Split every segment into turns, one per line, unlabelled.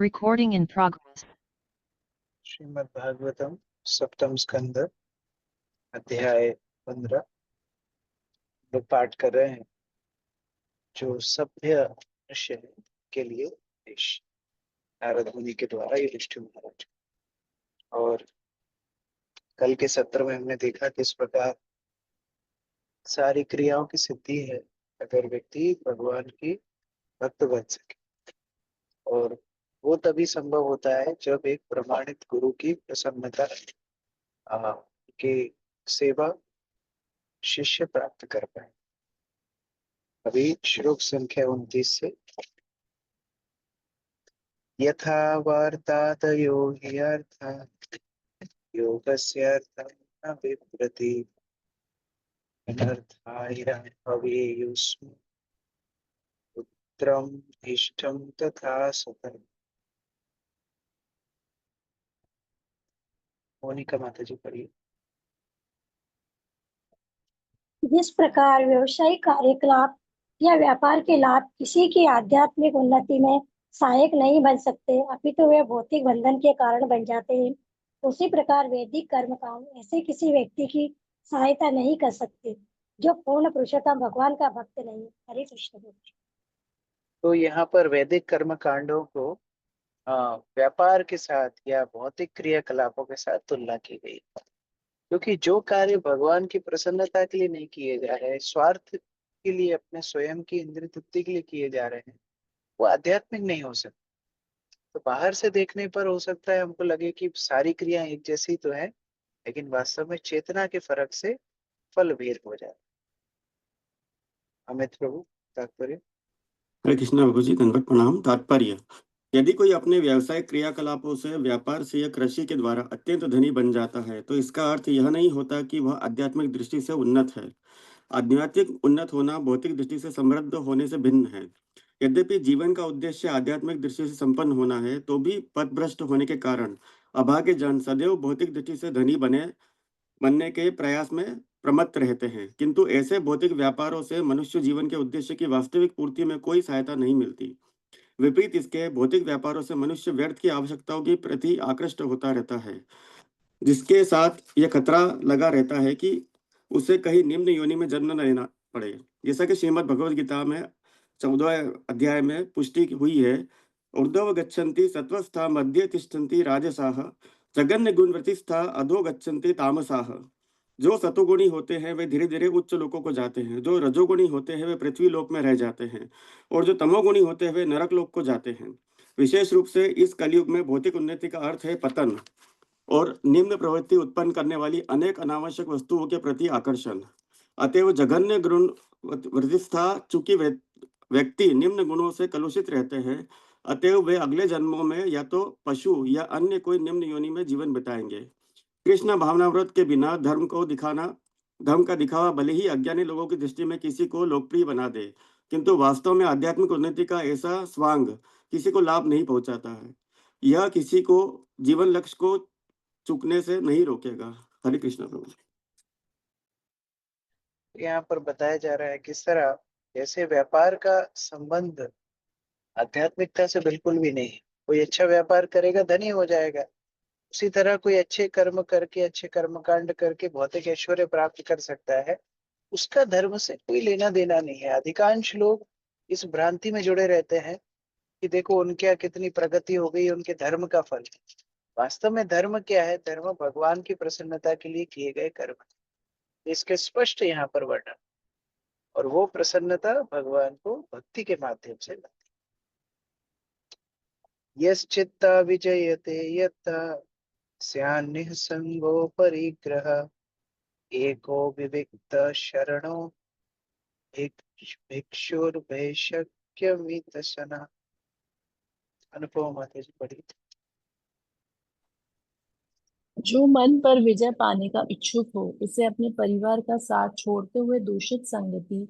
Recording in progress.
Shrimad Bhagavatam सप्तम स्कंद अध्याय 15 लोग पाठ कर रहे हैं। जो सभ्य मनुष्य के लिए देश नारद मुनि के द्वारा युधिष्ठिर महाराज। और कल के सत्र में हमने देखा किस प्रकार सारी क्रियाओं की सिद्धि है अगर व्यक्ति भगवान की भक्त बन सके, और वो तभी संभव होता है जब एक प्रमाणित गुरु की प्रसन्नता की सेवा शिष्य प्राप्त कर पाए। अभी श्लोक संख्या 29 से यथा वार्तादयो हि अर्था योगस्यार्थं न बिभ्रति अनर्थाय भवेयुस्म पुत्रम् इष्टं तथा सतम्। मोनिका माता जी पढ़िए।
जिस प्रकार व्यवसायिक कार्यकलाप या व्यापार के लाभ किसी की आध्यात्मिक उन्नति में सहायक नहीं बन सकते, अपितु वे भौतिक बंधन के कारण बन जाते हैं, उसी प्रकार वैदिक कर्मकांड ऐसे किसी व्यक्ति की सहायता नहीं कर सकते जो पूर्ण पुरुषोत्तम भगवान का भक्त नहीं। हरे कृष्ण।
तो यहाँ पर वैदिक कर्म कांडों को व्यापार के साथ या भौतिक क्रियाकलापों के साथ तुलना की गई, क्योंकि जो कार्य भगवान की प्रसन्नता के लिए नहीं किए जा रहे, स्वार्थ के लिए, अपने स्वयं की इंद्रिय तृप्ति के लिए किए जा रहे हैं, वो आध्यात्मिक नहीं हो सकते। तो बाहर से देखने पर हो सकता है हमको लगे कि सारी क्रिया एक जैसी तो है, लेकिन वास्तव में चेतना के फर्क से फल भेद हो जाता है। अमित प्रभु तात्पर्य।
हरे कृष्णा प्रभु जी, दंडवत प्रणाम। तात्पर्य: यदि कोई अपने व्यावसायिक क्रियाकलापों से, व्यापार से या कृषि के द्वारा अत्यंत धनी बन जाता है, तो इसका अर्थ यह नहीं होता कि वह आध्यात्मिक दृष्टि से उन्नत है। आध्यात्मिक उन्नत होना भौतिक दृष्टि से समृद्ध होने से भिन्न है। यद्यपि जीवन का उद्देश्य आध्यात्मिक दृष्टि से संपन्न होना है, तो भी पथभ्रष्ट होने के कारण अभागे जन सदैव भौतिक दृष्टि से धनी बनने के प्रयास में प्रमत्त रहते हैं, किंतु ऐसे भौतिक व्यापारों से मनुष्य जीवन के उद्देश्य की वास्तविक पूर्ति में कोई सहायता नहीं मिलती। विपरीत इसके, भौतिक व्यापारों से मनुष्य व्यर्थ की आवश्यकताओं के प्रति आकृष्ट होता रहता है, जिसके साथ यह खतरा लगा रहता है कि उसे कहीं निम्न योनि में जन्म न लेना पड़े। जैसा कि श्रीमद् भगवद गीता में 14 अध्याय में पुष्टि हुई है, ऊर्ध्व गच्छन्ति सत्वस्था मध्य तिष्ठन्ति राजसाः जगन्य गुणवृत्तिस्था अधो गच्छन्ति तामसाः। जो सतोगुणी होते हैं वे धीरे धीरे उच्च लोकों को जाते हैं, जो रजोगुणी होते हैं वे पृथ्वी लोक में रह जाते हैं, और जो तमोगुणी होते हैं वे नरक लोक को जाते हैं। विशेष रूप से इस कलयुग में भौतिक उन्नति का अर्थ है पतन और निम्न प्रवृत्ति उत्पन्न करने वाली अनेक अनावश्यक वस्तुओं के प्रति आकर्षण। अतएव जघन्य गुण वृत्तिस्था, चूंकि व्यक्ति निम्न गुणों से कलुषित रहते हैं, अतएव वे अगले जन्मों में या तो पशु या अन्य कोई निम्न योनि में जीवन बिताएंगे। कृष्ण भावनाव्रत के बिना धर्म का दिखावा भले ही अज्ञानी लोगों की दृष्टि में किसी को लोकप्रिय बना दे, किंतु वास्तव में आध्यात्मिक उन्नति का ऐसा स्वांग किसी को लाभ नहीं पहुंचाता है। यह किसी को जीवन लक्ष्य को चूकने से नहीं रोकेगा। हरे कृष्ण प्रभु।
यहाँ पर बताया जा रहा है किस तरह जैसे व्यापार का संबंध आध्यात्मिकता से बिल्कुल भी नहीं। कोई अच्छा व्यापार करेगा धनी हो जाएगा, उसी तरह कोई अच्छे कर्म करके, अच्छे कर्मकांड करके भौतिक ऐश्वर्य प्राप्त कर सकता है। उसका धर्म से कोई लेना देना नहीं है। अधिकांश लोग इस भ्रांति में जुड़े रहते हैं कि देखो उनके यहाँ कितनी प्रगति हो गई, उनके धर्म का फल। वास्तव में धर्म क्या है? धर्म भगवान की प्रसन्नता के लिए किए गए कर्म, इसके स्पष्ट यहाँ पर वर्णन। और वो प्रसन्नता भगवान को भक्ति के माध्यम से लाती। यश्चित्ता विजयते यत्ता स्यान्निःसंगो परिग्रह एको विविक्त शरणो भिक्षुर्भैशक्यमितसना। अनुपमा माता जी पढ़ी।
जो मन पर विजय पाने का इच्छुक हो, उसे अपने परिवार का साथ छोड़ते हुए दूषित संगति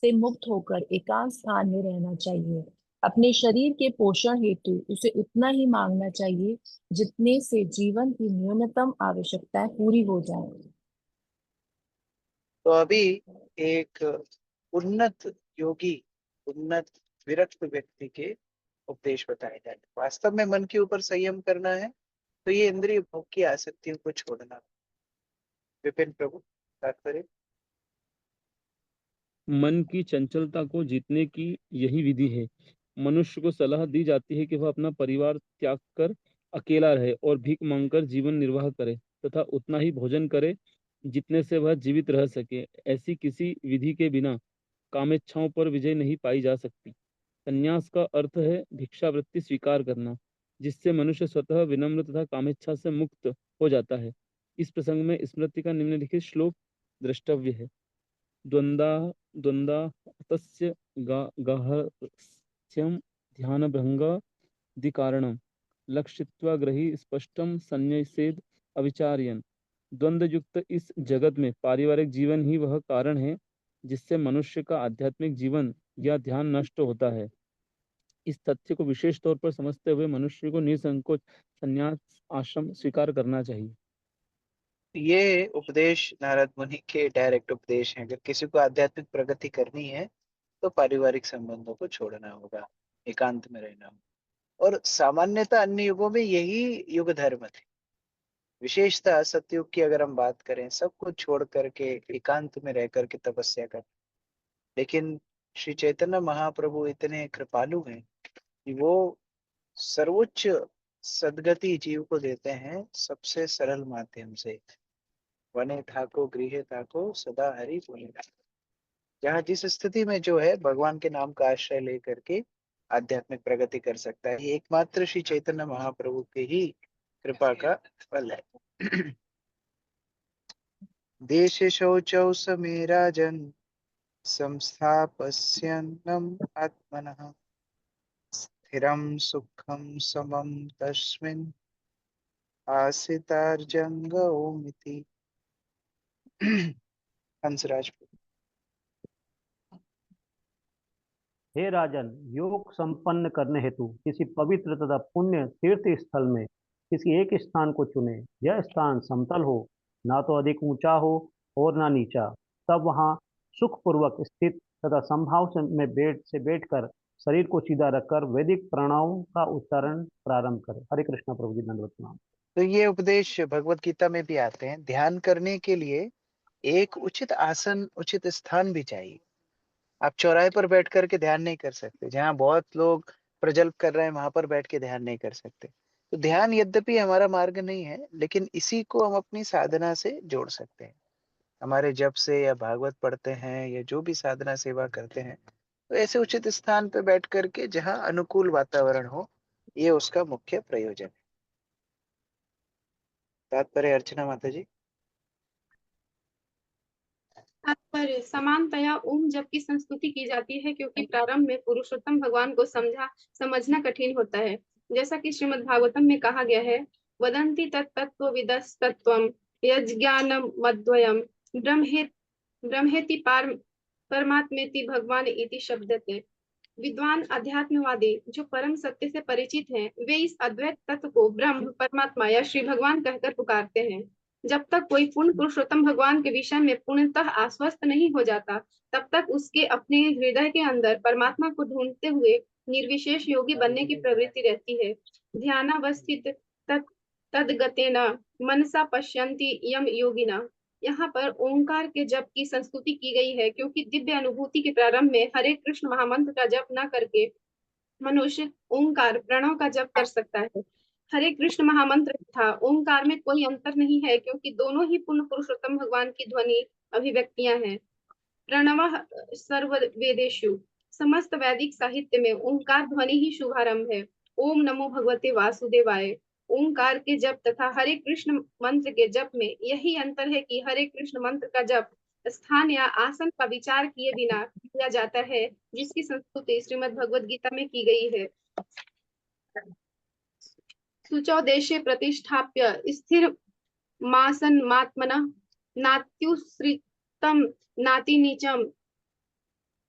से मुक्त होकर एकांत स्थान में रहना चाहिए। अपने शरीर के पोषण हेतु उसे उतना ही मांगना चाहिए जितने से जीवन की न्यूनतम आवश्यकताएं पूरी हो जाएं।
तो अभी एक उन्नत योगी, उन्नत विरक्त व्यक्ति के उपदेश बताए जाते। वास्तव में मन के ऊपर संयम करना है तो ये इंद्रिय भोग की आसक्तियों को छोड़ना। विपिन प्रभु तात्पर्य।
मन की चंचलता को जीतने की यही विधि है। मनुष्य को सलाह दी जाती है कि वह अपना परिवार त्याग कर अकेला रहे और भीख मांगकर जीवन निर्वाह करे तथा उतना ही भोजन करे जितने से वह जीवित रह सके। ऐसी किसी विधि के बिना कामेच्छाओं पर विजय नहीं पाई जा सकती। संन्यास का अर्थ है भिक्षावृत्ति स्वीकार करना, जिससे मनुष्य स्वतः विनम्र तथा कामेच्छा से मुक्त हो जाता है। इस प्रसंग में स्मृति का निम्नलिखित श्लोक द्रष्टव्य है। द्वंद्वातस्य गाहस्यं ध्यानभंगादिकारणं लक्षित्वा ग्रही स्पष्टम संन्यसेद अविचार्यन। द्वंद्व युक्त इस जगत में पारिवारिक जीवन ही वह कारण है जिससे मनुष्य का आध्यात्मिक जीवन या ध्यान नष्ट होता है। इस तथ्य को विशेष तौर पर समझते हुए मनुष्य को निसंकोच संन्यास आश्रम स्वीकार करना चाहिए।
ये उपदेश नारद मुनि के डायरेक्ट उपदेश हैं। अगर किसी को आध्यात्मिक प्रगति करनी है तो पारिवारिक संबंधों को छोड़ना होगा, एकांत में रहना होगा। और सामान्यतः अन्य युगों में यही युग धर्म थे। विशेषतः सतयुग की अगर हम बात करें, सब कुछ छोड़ करके एकांत में रह करके तपस्या कर। लेकिन श्री चैतन्य महाप्रभु इतने कृपालु हैं कि वो सर्वोच्च सदगति जीव को देते हैं सबसे सरल माध्यम से। वने ठाको गृहे ताको सदा हरि पुनि। जहाँ जिस स्थिति में जो है भगवान के नाम का आश्रय लेकर के आध्यात्मिक प्रगति कर सकता है। ये एकमात्र श्री चैतन्य महाप्रभु के ही कृपा का फल है। देश शौचौ समे राजन संस्थापस्यन्नम आत्मनः स्थिरं सुखं समं तस्मिन् आसितार्जंगोमिति। हंसराज।
हे राजन, योग संपन्न करने हेतु किसी पवित्र तथा पुण्य तीर्थ स्थल में किसी एक स्थान को चुने। यह स्थान समतल हो, ना तो अधिक ऊंचा हो और ना नीचा। तब वहां सुखपूर्वक स्थित तथा समभाव में बैठकर शरीर को सीधा रखकर वैदिक प्राणाओं का उच्चारण प्रारंभ करें। हरे कृष्णा प्रभु जी, दंडवत प्रणाम।
तो ये उपदेश भगवत गीता में भी आते हैं। ध्यान करने के लिए एक उचित आसन, उचित स्थान भी चाहिए। आप चौराहे पर बैठ करके ध्यान नहीं कर सकते। जहाँ बहुत लोग प्रजल्प कर रहे हैं वहां पर बैठ के ध्यान नहीं कर सकते। तो ध्यान यद्यपि हमारा मार्ग नहीं है, लेकिन इसी को हम अपनी साधना से जोड़ सकते हैं। हमारे जप से या भागवत पढ़ते हैं या जो भी साधना सेवा करते हैं, तो ऐसे उचित स्थान पर बैठ करके जहाँ अनुकूल वातावरण हो, ये उसका मुख्य प्रयोजन है। तात्पर्य अर्चना माता जी।
तात्पर्य समानतया ओम जप की संस्तुति की जाती है, क्योंकि प्रारंभ में पुरुषोत्तम भगवान को समझना कठिन होता है। जैसा कि श्रीमद् भागवतम में कहा गया है, वदंती तत्त्वविदस्तत्त्वं यज्ञानम मद्वयम ब्रह्मेति परमात्मेति भगवान इति शब्दते। विद्वान अध्यात्मवादी जो परम सत्य से परिचित हैं, वे इस अद्वैत तत्व को ब्रह्म, परमात्मा या श्री भगवान कहकर पुकारते हैं। जब तक कोई पूर्ण पुरुषोत्तम भगवान के विषय में पूर्णतः आश्वस्त नहीं हो जाता, तब तक उसके अपने हृदय के अंदर परमात्मा को ढूंढते हुए निर्विशेष योगी बनने की प्रवृत्ति रहती है। ध्यानावस्थित तद्गतेन मनसा पश्यन्ति यम योगिना। यहाँ पर ओंकार के जप की संस्तुति की गई है, क्योंकि दिव्य अनुभूति के प्रारंभ में हरे कृष्ण महामंत्र का जप न करके मनुष्य ओंकार प्रणव का जप कर सकता है। हरे कृष्ण महामंत्र तथा ओंकार में कोई अंतर नहीं है, क्योंकि दोनों ही पूर्ण पुरुषोत्तम भगवान की ध्वनि अभिव्यक्तियां हैं। प्रणव सर्व वेदेषु, समस्त वैदिक साहित्य में ओंकार ध्वनि ही शुभारंभ है। ओम नमो भगवते वासुदेवाय। ओंकार के जप तथा हरे कृष्ण मंत्र के जप में यही अंतर है कि हरे कृष्ण मंत्र का जप स्थान या आसन का विचार किए बिना किया जाता है, जिसकी संस्तुति श्रीमद् भगवद गीता में की गई है। शुचौ देशे प्रतिष्ठाप्य स्थिर मासन मात्मनः नात्युश्रितम नाति नीचम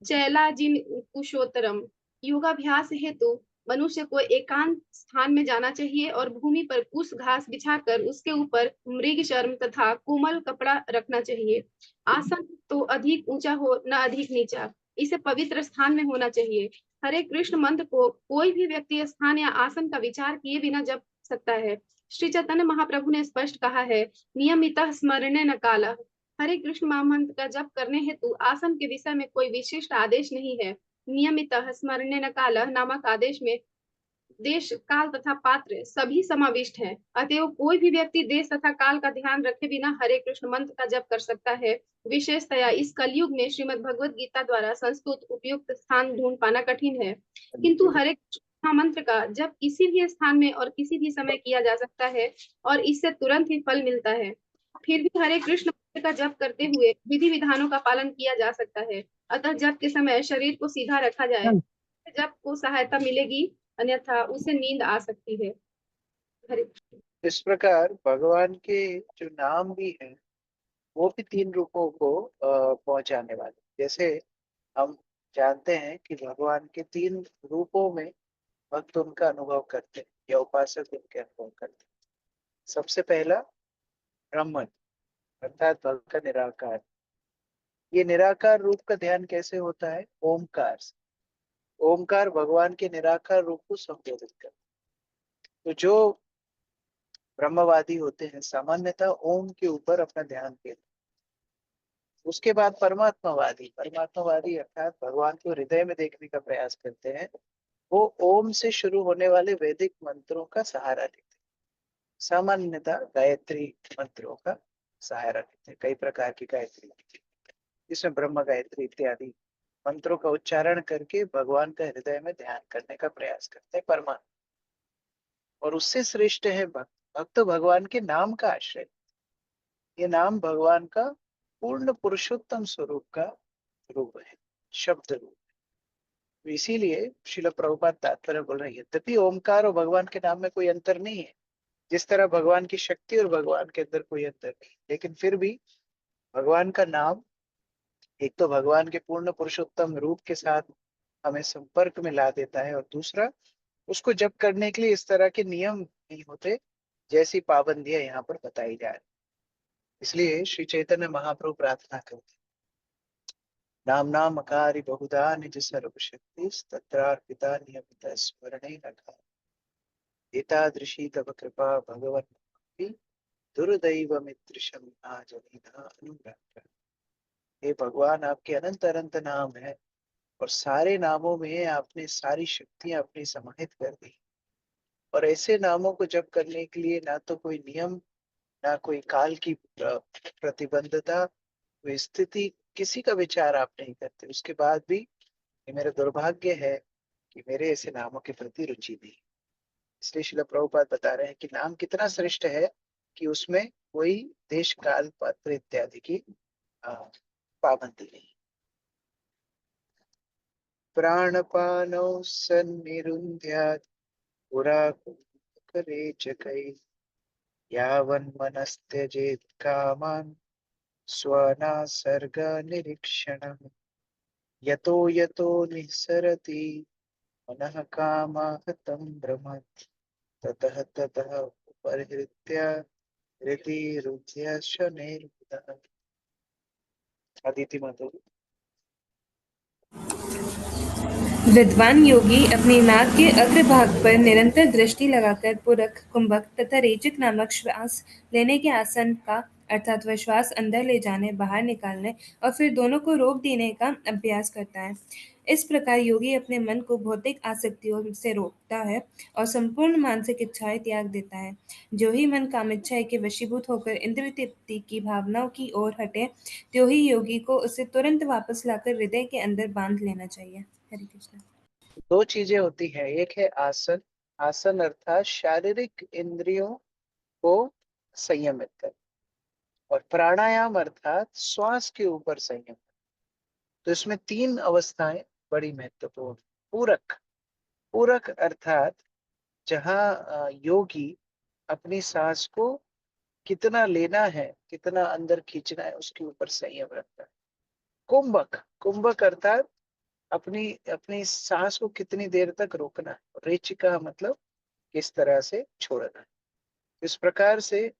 चैलाजिन कुशोत्तरम। योगाभ्यास हेतु मनुष्य को एकांत स्थान में जाना चाहिए और भूमि पर कुश घास बिछाकर उसके ऊपर मृग चर्म तथा कोमल कपड़ा रखना चाहिए। आसन तो अधिक ऊंचा हो न अधिक नीचा, इसे पवित्र स्थान में होना चाहिए। हरे कृष्ण मंत्र को कोई भी व्यक्ति स्थान या आसन का विचार किए बिना जप सकता है। श्री चैतन्य महाप्रभु ने स्पष्ट कहा है, नियमितः स्मरणे न कालः। हरे कृष्ण महामंत्र का जप करने हेतु आसन के विषय में कोई विशिष्ट आदेश नहीं है। नियमितः स्मरणे न कालः नामक आदेश में देश, काल तथा पात्र सभी समाविष्ट हैं। अतएव कोई भी व्यक्ति देश तथा काल का ध्यान रखे बिना हरे कृष्ण मंत्र का जप कर सकता है। विशेषतया इस कलयुग में श्रीमद् भगवत गीता द्वारा संस्तुत उपयुक्त स्थान ढूंढ पाना कठिन है, किंतु हरे कृष्ण मंत्र का जप किसी भी स्थान में और किसी भी समय किया जा सकता है और इससे तुरंत ही फल मिलता है। फिर भी हरे कृष्ण मंत्र का जप करते हुए विधि विधानों का पालन किया जा सकता है। अतः जप के समय शरीर को सीधा रखा जाए, जप को सहायता मिलेगी, अन्यथा उसे नींद आ सकती है। हरे कृष्ण।
इस प्रकार भगवान के जो नाम भी हैं वो भी 3 रूपों को पहुंचाने वाले। जैसे हम जानते हैं कि भगवान के 3 रूपों में भक्त उनका अनुभव करते हैं या उपासक उनके अनुभव करते हैं। सबसे पहला ब्रह्मन अर्थात भक्त का निराकार। ये निराकार रूप का ध्यान कैसे होता है? ओमकार से। ओमकार भगवान के निराकार रूप को संबोधित करता है। तो जो ब्रह्मवादी होते हैं सामान्यतः ओम के ऊपर अपना ध्यान केंद्रित। उसके बाद परमात्मावादी अर्थात भगवान को हृदय में देखने का प्रयास करते हैं। वो ओम से शुरू होने वाले वैदिक मंत्रों का सहारा लेते हैं। सामान्यतः गायत्री मंत्रों का सहारा लेते हैं। कई प्रकार की गायत्री जिसमें ब्रह्म गायत्री इत्यादि मंत्रों का उच्चारण करके भगवान का हृदय में ध्यान करने का प्रयास करते हैं परमात्मा। और उससे श्रेष्ठ है भक्त भगवान के नाम का आश्रय। ये नाम भगवान का पूर्ण पुरुषोत्तम स्वरूप का रूप है, शब्द रूप। इसीलिए श्रील प्रभुपाद तात्पर्य बोल रहे हैं, यद्यपि ओमकार और भगवान के नाम में कोई अंतर नहीं है, जिस तरह भगवान की शक्ति और भगवान के अंदर कोई अंतर नहीं, लेकिन फिर भी भगवान का नाम एक तो भगवान के पूर्ण पुरुषोत्तम रूप के साथ हमें संपर्क में ला देता है, और दूसरा उसको जप करने के लिए इस तरह के नियम नहीं होते जैसी पाबंदियां यहाँ पर बताई जा रही। इसलिए श्री चैतन्य महाप्रभु प्रार्थना करते, नाम नाम अकारी बहुधा निज सर्वशक्ति तत्रार्पिता नियमित स्मरणे नखा एतादृशी तव कृपा भगवन् दुर्दैव मित्रशम जनिना अनुग्रह। हे भगवान, आपके अनंत अनंत नाम है और सारे नामों में आपने सारी शक्तियां अपनी समाहित कर दी, और ऐसे नामों को जप करने के लिए ना तो कोई नियम, ना कोई काल की प्रतिबंधता, कोई स्थिति, किसी का विचार आप नहीं करते। उसके बाद भी ये मेरा दुर्भाग्य है कि मेरे ऐसे नामों के प्रति रुचि नहीं। इसलिए श्रील प्रभुपाद बता रहे हैं कि नाम कितना श्रेष्ठ है कि उसमें कोई देश काल पात्र इत्यादि की पाबंदी नहीं। प्राणपानौ सन्निरुन्ध्यात् पुरा करे यावन्मनस्त्यजेत् कामान् स्वनासर्ग निरीक्षणम् यतो यतो निःसरति मनः कामाहतं भ्रमत् ततः ततः उपहृत्य हृदि शनैर्बुधः। अदिति माधुरी।
विद्वान योगी अपनी नाक के अग्रभाग पर निरंतर दृष्टि लगाकर पुरख, कुंभक तथा रेचक नामक श्वास लेने के आसन का अर्थात वह श्वास अंदर ले जाने, बाहर निकालने और फिर दोनों को रोक देने का अभ्यास करता है। इस प्रकार योगी अपने मन को भौतिक आसक्तियों से रोकता है और संपूर्ण मानसिक इच्छाएं त्याग देता है। जो ही मन कामिच्छाएं के वशीभूत होकर इंद्रिय तृप्ति की भावनाओं की ओर हटे, त्यों ही योगी को उसे तुरंत वापस लाकर हृदय के अंदर बांध लेना चाहिए। हरे कृष्ण।
2 चीजें होती है, एक है आसन। आसन अर्थात शारीरिक इंद्रियों को संयमित कर, और प्राणायाम अर्थात श्वास के ऊपर संयम। तो इसमें 3 अवस्थाएं बड़ी महत्वपूर्ण। पूरक, पूरक अर्थात जहाँ योगी अपनी सांस को कितना लेना है, कितना अंदर खींचना है, उसके ऊपर संयम रखता है। कुंभक, कुंभक अर्थात अपनी अपनी सांस को कितनी देर तक रोकना है। रेचिका मतलब किस तरह से छोड़ना है। इस प्रकार से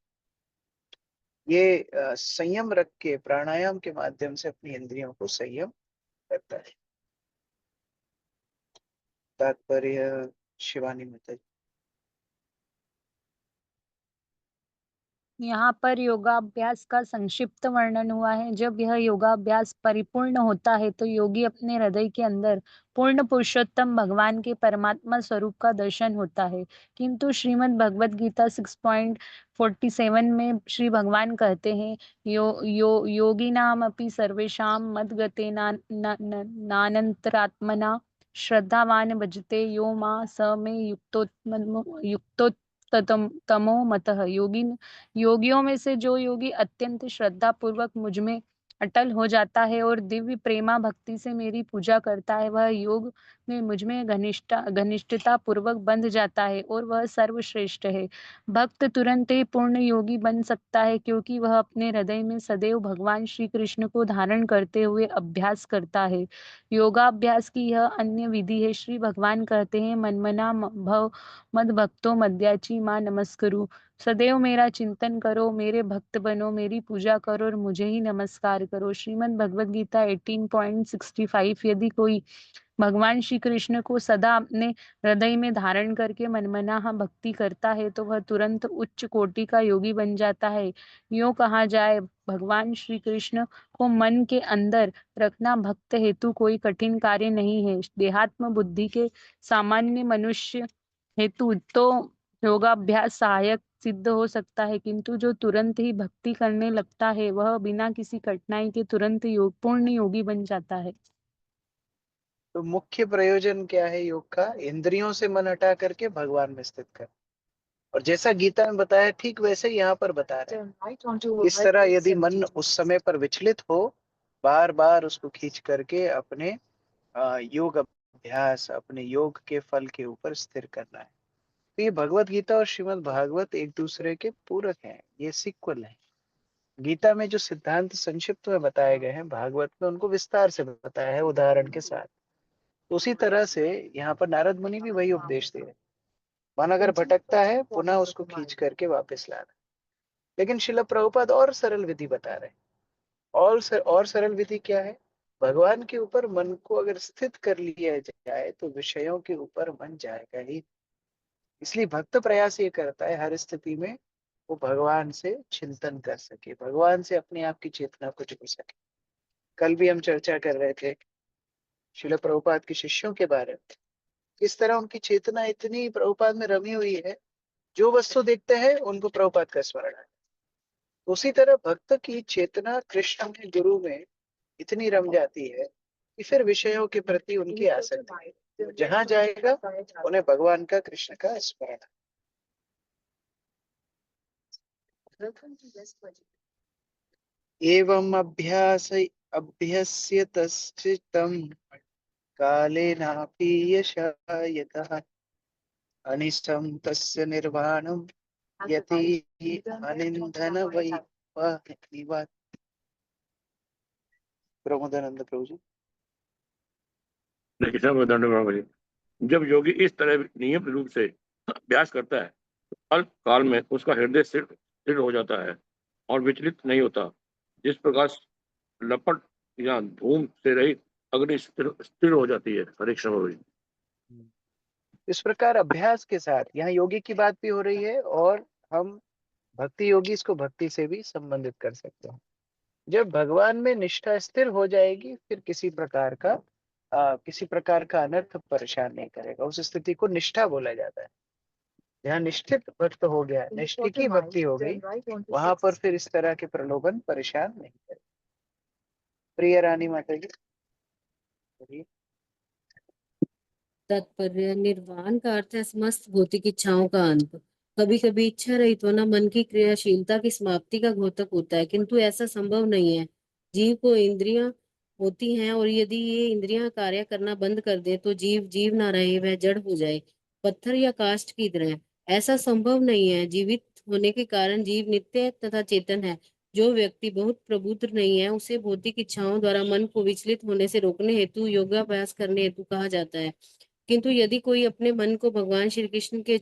ये संयम रख के प्राणायाम के माध्यम से अपनी इंद्रियों को संयम करता है। तात्पर्य शिवानी माता जी।
यहाँ पर योगाभ्यास का संक्षिप्त वर्णन हुआ है। जब यह योगाभ्यास परिपूर्ण होता है तो योगी अपने हृदय के अंदर पूर्ण पुरुषोत्तम भगवान के परमात्मा स्वरूप का दर्शन होता है। किंतु श्रीमद् भगवद गीता 6.47 में श्री भगवान कहते हैं योगिनाम अपि सर्वेषां मद्गते नानंतरात्मना श्रद्धावान भजते यो मा स मे युक्तो तमो मतः। योगियों में से जो योगी अत्यंत श्रद्धा पूर्वक मुझ में अटल हो जाता है और दिव्य प्रेमा भक्ति से मेरी पूजा करता है, वह योग में मुझ में घनिष्ठता पूर्वक बंध जाता है और वह सर्वश्रेष्ठ है। भक्त तुरंत ही पूर्ण योगी बन सकता है क्योंकि वह अपने हृदय में सदैव भगवान श्री कृष्ण को धारण करते हुए अभ्यास करता है। योगाभ्यास की यह अन्य विधि है। श्री भगवान कहते हैं मनमना भव मद भक्तो मद्याची मां नमस्कुरु। सदैव मेरा चिंतन करो, मेरे भक्त बनो, मेरी पूजा करो और मुझे ही नमस्कार करो। श्रीमद् भगवद गीता 18.65। यदि कोई भगवान श्री कृष्ण को सदा अपने हृदय में धारण करके मनमना भक्ति करता है तो वह तुरंत उच्च कोटि का योगी बन जाता है। यूं कहा जाए, भगवान श्री कृष्ण को मन के अंदर रखना भक्त हेतु कोई कठिन कार्य नहीं है। देहात्म बुद्धि के सामान्य मनुष्य हेतु तो योगाभ्यास सहायक सिद्ध हो सकता है, किंतु जो तुरंत ही भक्ति करने लगता है वह बिना किसी कठिनाई के तुरंत पूर्ण योगी बन जाता है।
तो मुख्य प्रयोजन क्या है योग का? इंद्रियों से मन हटा करके भगवान में स्थित कर। और जैसा गीता में बताया ठीक वैसे यहाँ पर बता रहे हैं। इस तरह यदि मन उस समय पर विचलित हो, बार बार उसको खींच करके अपने योग अभ्यास, अपने योग के फल के ऊपर स्थिर करना है। तो ये भगवत गीता और श्रीमद् भागवत एक दूसरे के पूरक हैं, ये सीक्वल है। गीता में जो सिद्धांत संक्षिप्त में बताए गए हैं, भागवत में उनको विस्तार से बताया है उदाहरण के साथ। उसी तरह से यहाँ पर नारद मुनि भी वही उपदेश दे रहे हैं। मन अगर भटकता है, पुनः उसको खींच करके वापस लाना। लेकिन श्रील प्रभुपाद और सरल विधि बता रहे हैं। और सरल विधि क्या है? भगवान के ऊपर मन को अगर स्थित कर लिया जाए तो विषयों के ऊपर मन जाएगा ही। इसलिए भक्त प्रयास ये करता है हर स्थिति में वो भगवान से चिंतन कर सके, भगवान से अपने आप की चेतना को जोड़ सके। कल भी हम चर्चा कर रहे थे श्रील प्रभुपाद के शिष्यों के बारे में, किस तरह उनकी चेतना इतनी प्रभुपाद में रमी हुई है, जो वस्तु देखते हैं उनको प्रभुपाद का स्मरण है। उसी तरह भक्त की चेतना कृष्ण में, गुरु में इतनी रम जाती है कि फिर विषयों के प्रति उनकी आसक्ति है। जहां जाएगा उन्हें भगवान का, कृष्ण का स्मरण है। एवं अभ्यस्य तस्चितम कालेनापि यशायतः अनिष्टं तस्य निर्वाणं यति अनिंधन वैवाहिक। प्रमोदानंद प्रभु जी।
जब योगी इस तरह नियमित रूप से अभ्यास करता है तो अल्प काल में उसका हृदय स्थिर हो जाता है और विचलित नहीं होता। जिस प्रकार लपट या धूम से रहित अग्नि स्थिर हो जाती है। हरे कृष्ण जी।
इस प्रकार अभ्यास के साथ यहाँ योगी की बात भी हो रही है और हम भक्ति योगी इसको भक्ति से भी संबंधित कर सकते हैं। जब भगवान में निष्ठा स्थिर हो जाएगी फिर किसी प्रकार का अनर्थ परेशान नहीं करेगा। उस स्थिति को निष्ठा बोला जाता है। जहाँ निष्ठित भक्त हो गया, निष्ठिकी भक्ति हो गई, वहां पर फिर इस तरह के प्रलोभन परेशान नहीं करेगा। प्रिय रानी माता जी।
तात्पर्य निर्वाण का अर्थ है समस्त भौतिक इच्छाओं का अंत। कभी कभी इच्छा रहित होना मन की क्रियाशीलता की समाप्ति का घोतक होता है, किंतु ऐसा संभव नहीं है। जीव को इंद्रियां होती हैं और यदि ये इंद्रियां कार्य करना बंद कर दे तो जीव ना रहे, वह जड़ हो जाए, पत्थर या काष्ठ की तरह। ऐसा संभव नहीं है। जीवित होने के कारण जीव नित्य तथा चेतन है। जो व्यक्ति बहुत प्रबुद्ध नहीं है उसे भौतिक इच्छाओं द्वारा मन को विचलित होने से रोकने हेतु योगाभ्यास करने हेतु कहा जाता है। किंतु यदि कोई अपने मन को भगवान श्री कृष्ण के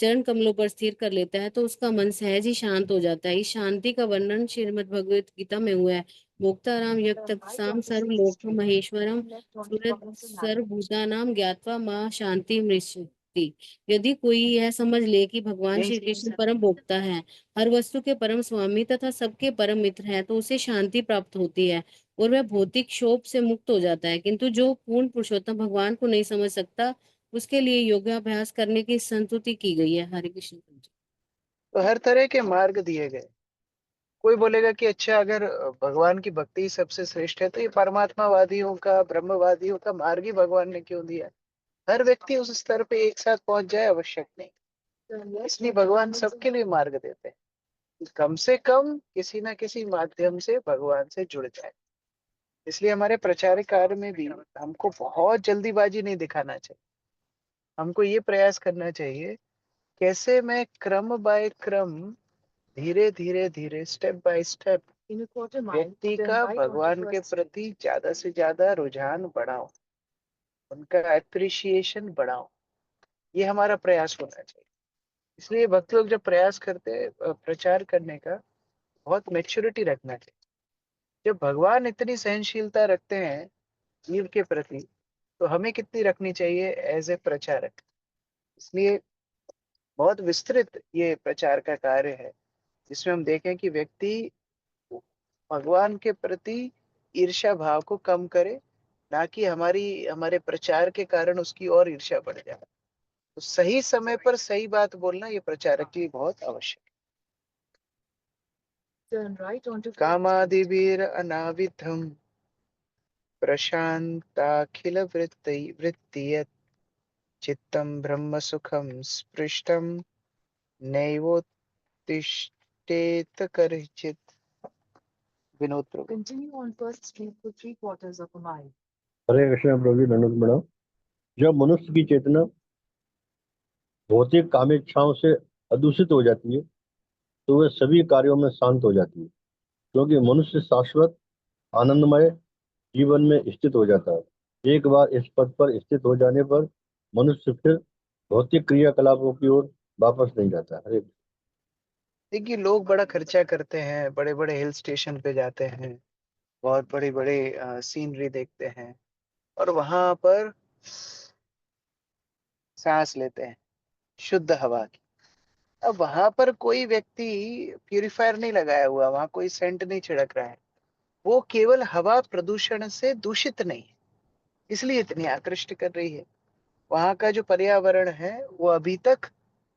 चरण कमलों पर स्थिर कर लेता है तो उसका मन सहज ही शांत हो जाता है। इस शांति का वर्णन श्रीमद् भगवत गीता में हुआ है। भोक्ताराम यत्तपसाम सर्वलोकम महेश्वरम सर्वभूतानाम ज्ञात्वा मां शांति मृष्यति। यदि कोई यह समझ ले कि भगवान श्री कृष्ण परम भोक्ता है, हर वस्तु के परम स्वामी तथा सबके परम मित्र है, तो उसे शांति प्राप्त होती है और वह भौतिक क्षोभ से मुक्त हो जाता है। किंतु जो पूर्ण पुरुषोत्तम भगवान को नहीं समझ सकता, उसके लिए योगाभ्यास करने की संस्तुति की गई है। हरे कृष्ण।
तो हर तरह के मार्ग दिए गए। कोई बोलेगा कि अच्छा, अगर भगवान की भक्ति ही सबसे श्रेष्ठ है तो ये परमात्मावादियों का, ब्रह्मवादियों का मार्ग ही भगवान ने क्यों दिया? हर व्यक्ति उस स्तर पे एक साथ पहुंच जाए आवश्यक नहीं, इसलिए भगवान सबके लिए मार्ग देते हैं। कम से कम किसी ना किसी माध्यम से भगवान से जुड़ जाए। इसलिए हमारे प्रचार कार्य में भी हमको बहुत जल्दीबाजी नहीं दिखाना चाहिए। हमको ये प्रयास करना चाहिए, कैसे मैं क्रम बाय क्रम, धीरे धीरे धीरे, स्टेप बाय स्टेप व्यक्ति का भगवान के प्रति ज्यादा से ज्यादा रुझान बढ़ाऊं, उनका एप्रिशिएशन बढ़ाऊं। ये हमारा प्रयास होना चाहिए। इसलिए भक्त लोग जब प्रयास करते हैं प्रचार करने का, बहुत मैच्योरिटी रखना चाहिए। जब भगवान इतनी सहनशीलता रखते हैं जीव के प्रति, तो हमें कितनी रखनी चाहिए एज ए प्रचारक। इसलिए बहुत विस्तृत ये प्रचार का कार्य है, जिसमें हम देखें कि व्यक्ति भगवान के प्रति ईर्ष्या भाव को कम करे, ना कि हमारे प्रचार के कारण उसकी और ईर्ष्या बढ़ जाए। तो सही समय पर सही बात बोलना ये प्रचारक के लिए बहुत आवश्यक है। कामादिवीर अनाविधम प्रशांताखिल वृत्ति चित्तम ब्रह्म सुखम स्पृष्टम नैवोत्तिष्ठेत करचित। विनोद प्रभु।
हरे कृष्ण प्रभु जी, दंडवत प्रणाम। जब मनुष्य की चेतना भौतिक कामेच्छाओं से अदूषित हो जाती है तो वह सभी कार्यों में शांत हो जाती है, क्योंकि मनुष्य शाश्वत आनंदमय जीवन में स्थित हो जाता है। एक बार इस पद पर स्थित हो जाने पर मनुष्य फिर भौतिक क्रियाकलापों की ओर वापस नहीं जाता। हरे
देखिए, लोग बड़ा खर्चा करते हैं, बड़े बड़े हिल स्टेशन पे जाते हैं, बहुत बड़े बड़े सीनरी देखते हैं और वहां पर सांस लेते हैं शुद्ध हवा की। अब वहां पर कोई व्यक्ति प्यूरिफायर नहीं लगाया हुआ, वहां कोई सेंट नहीं छिड़क रहा है, वो केवल हवा प्रदूषण से दूषित नहीं है, इसलिए इतनी आकृष्ट कर रही है। वहां का जो पर्यावरण है वो अभी तक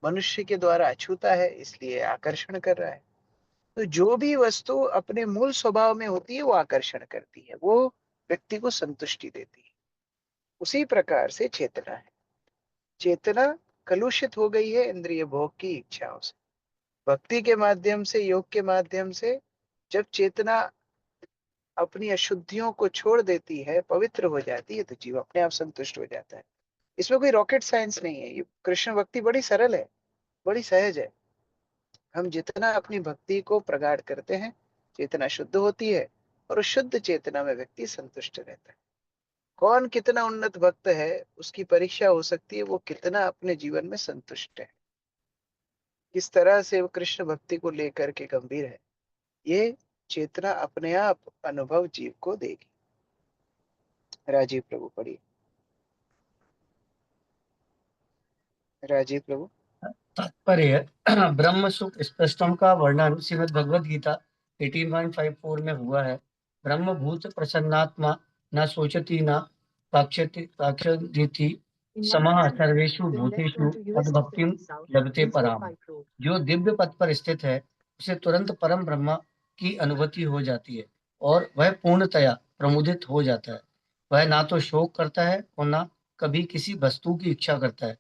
मनुष्य के द्वारा अछूता है, इसलिए आकर्षण कर रहा है। तो जो भी वस्तु अपने मूल स्वभाव में होती है वो आकर्षण करती है, वो व्यक्ति को संतुष्टि देती है। उसी प्रकार से चेतना है। चेतना कलुषित हो गई है इंद्रिय भोग की इच्छाओं से। भक्ति के माध्यम से, योग के माध्यम से जब चेतना अपनी अशुद्धियों को छोड़ देती है, पवित्र हो जाती है, तो जीव अपने आप संतुष्ट हो जाता है। इसमें कोई रॉकेट साइंस नहीं है। ये कृष्ण भक्ति बड़ी सरल है, बड़ी सहज है। हम जितना अपनी भक्ति को प्रगाढ़ करते हैं, चेतना शुद्ध होती है और उस शुद्ध चेतना में व्यक्ति संतुष्ट रहता है। कौन कितना उन्नत भक्त है, उसकी परीक्षा हो सकती है वो कितना अपने जीवन में संतुष्ट है, किस तरह से वो कृष्ण भक्ति को लेकर के गंभीर है। ये चेतना अपने आप अनुभव जीव को देगी। राजीव प्रभु पढ़िए। राजीव प्रभु।
तात्पर्य ब्रह्म सुख स्पष्टम का वर्णन श्रीमद् भगवद गीता 18.54 में हुआ है। ब्रह्म भूत प्रसन्नात्मा न सोचती न काक्षति समः सर्वेषु भूतेषु तद्भक्तिं लभते पराम। जो दिव्य पद पर स्थित है उसे तुरंत परम ब्रह्म की अनुभूति हो जाती है और वह पूर्णतया प्रमुदित हो जाता है। वह ना तो शोक करता है और ना कभी किसी वस्तु की इच्छा करता है।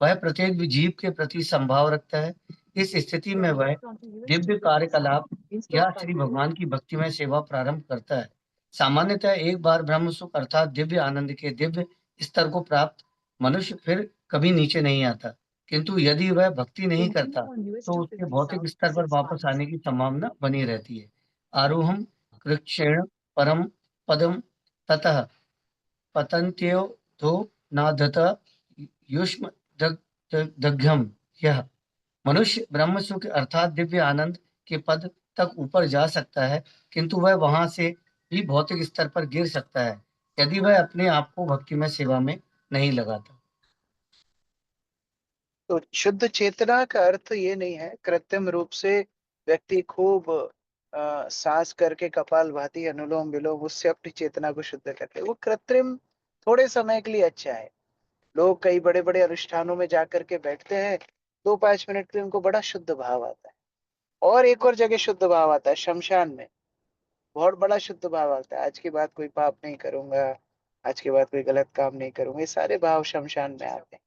वह प्रत्येक जीव के प्रति संभाव रखता है। इस स्थिति में वह दिव्य कार्यकलाप या श्री भगवान की भक्ति में सेवा प्रारंभ करता है। सामान्यतः एक बार ब्रह्म सुख अर्थात दिव्य आनंद के दिव्य स्तर को प्राप्त मनुष्य फिर कभी नीचे नहीं आता, किंतु यदि वह भक्ति नहीं करता तो उसके भौतिक स्तर पर वापस आने की संभावना बनी रहती है। आरोहम कृक्षेण परम पदम ततः पतन्त्यो धो नाधत युष्म दग्घम यह मनुष्य ब्रह्म सुख अर्थात दिव्य आनंद के पद तक ऊपर जा सकता है, किंतु वह वहां से भी भौतिक स्तर पर गिर सकता है यदि वह अपने आप को भक्तिमय सेवा में नहीं लगाता।
तो शुद्ध चेतना का अर्थ ये नहीं है कृत्रिम रूप से व्यक्ति खूब सांस करके कपाल भाती अनुलोम विलोम उससे अपनी चेतना को शुद्ध करते, वो कृत्रिम थोड़े समय के लिए अच्छा है। लोग कई बड़े बड़े अनुष्ठानों में जाकर के बैठते हैं, 2-5 मिनट के लिए उनको बड़ा शुद्ध भाव आता है, और एक और जगह शुद्ध भाव आता है, शमशान में बहुत बड़ा शुद्ध भाव आता है, आज के बाद कोई पाप नहीं करूंगा, आज के बाद कोई गलत काम नहीं करूंगा, ये सारे भाव शमशान में आते हैं।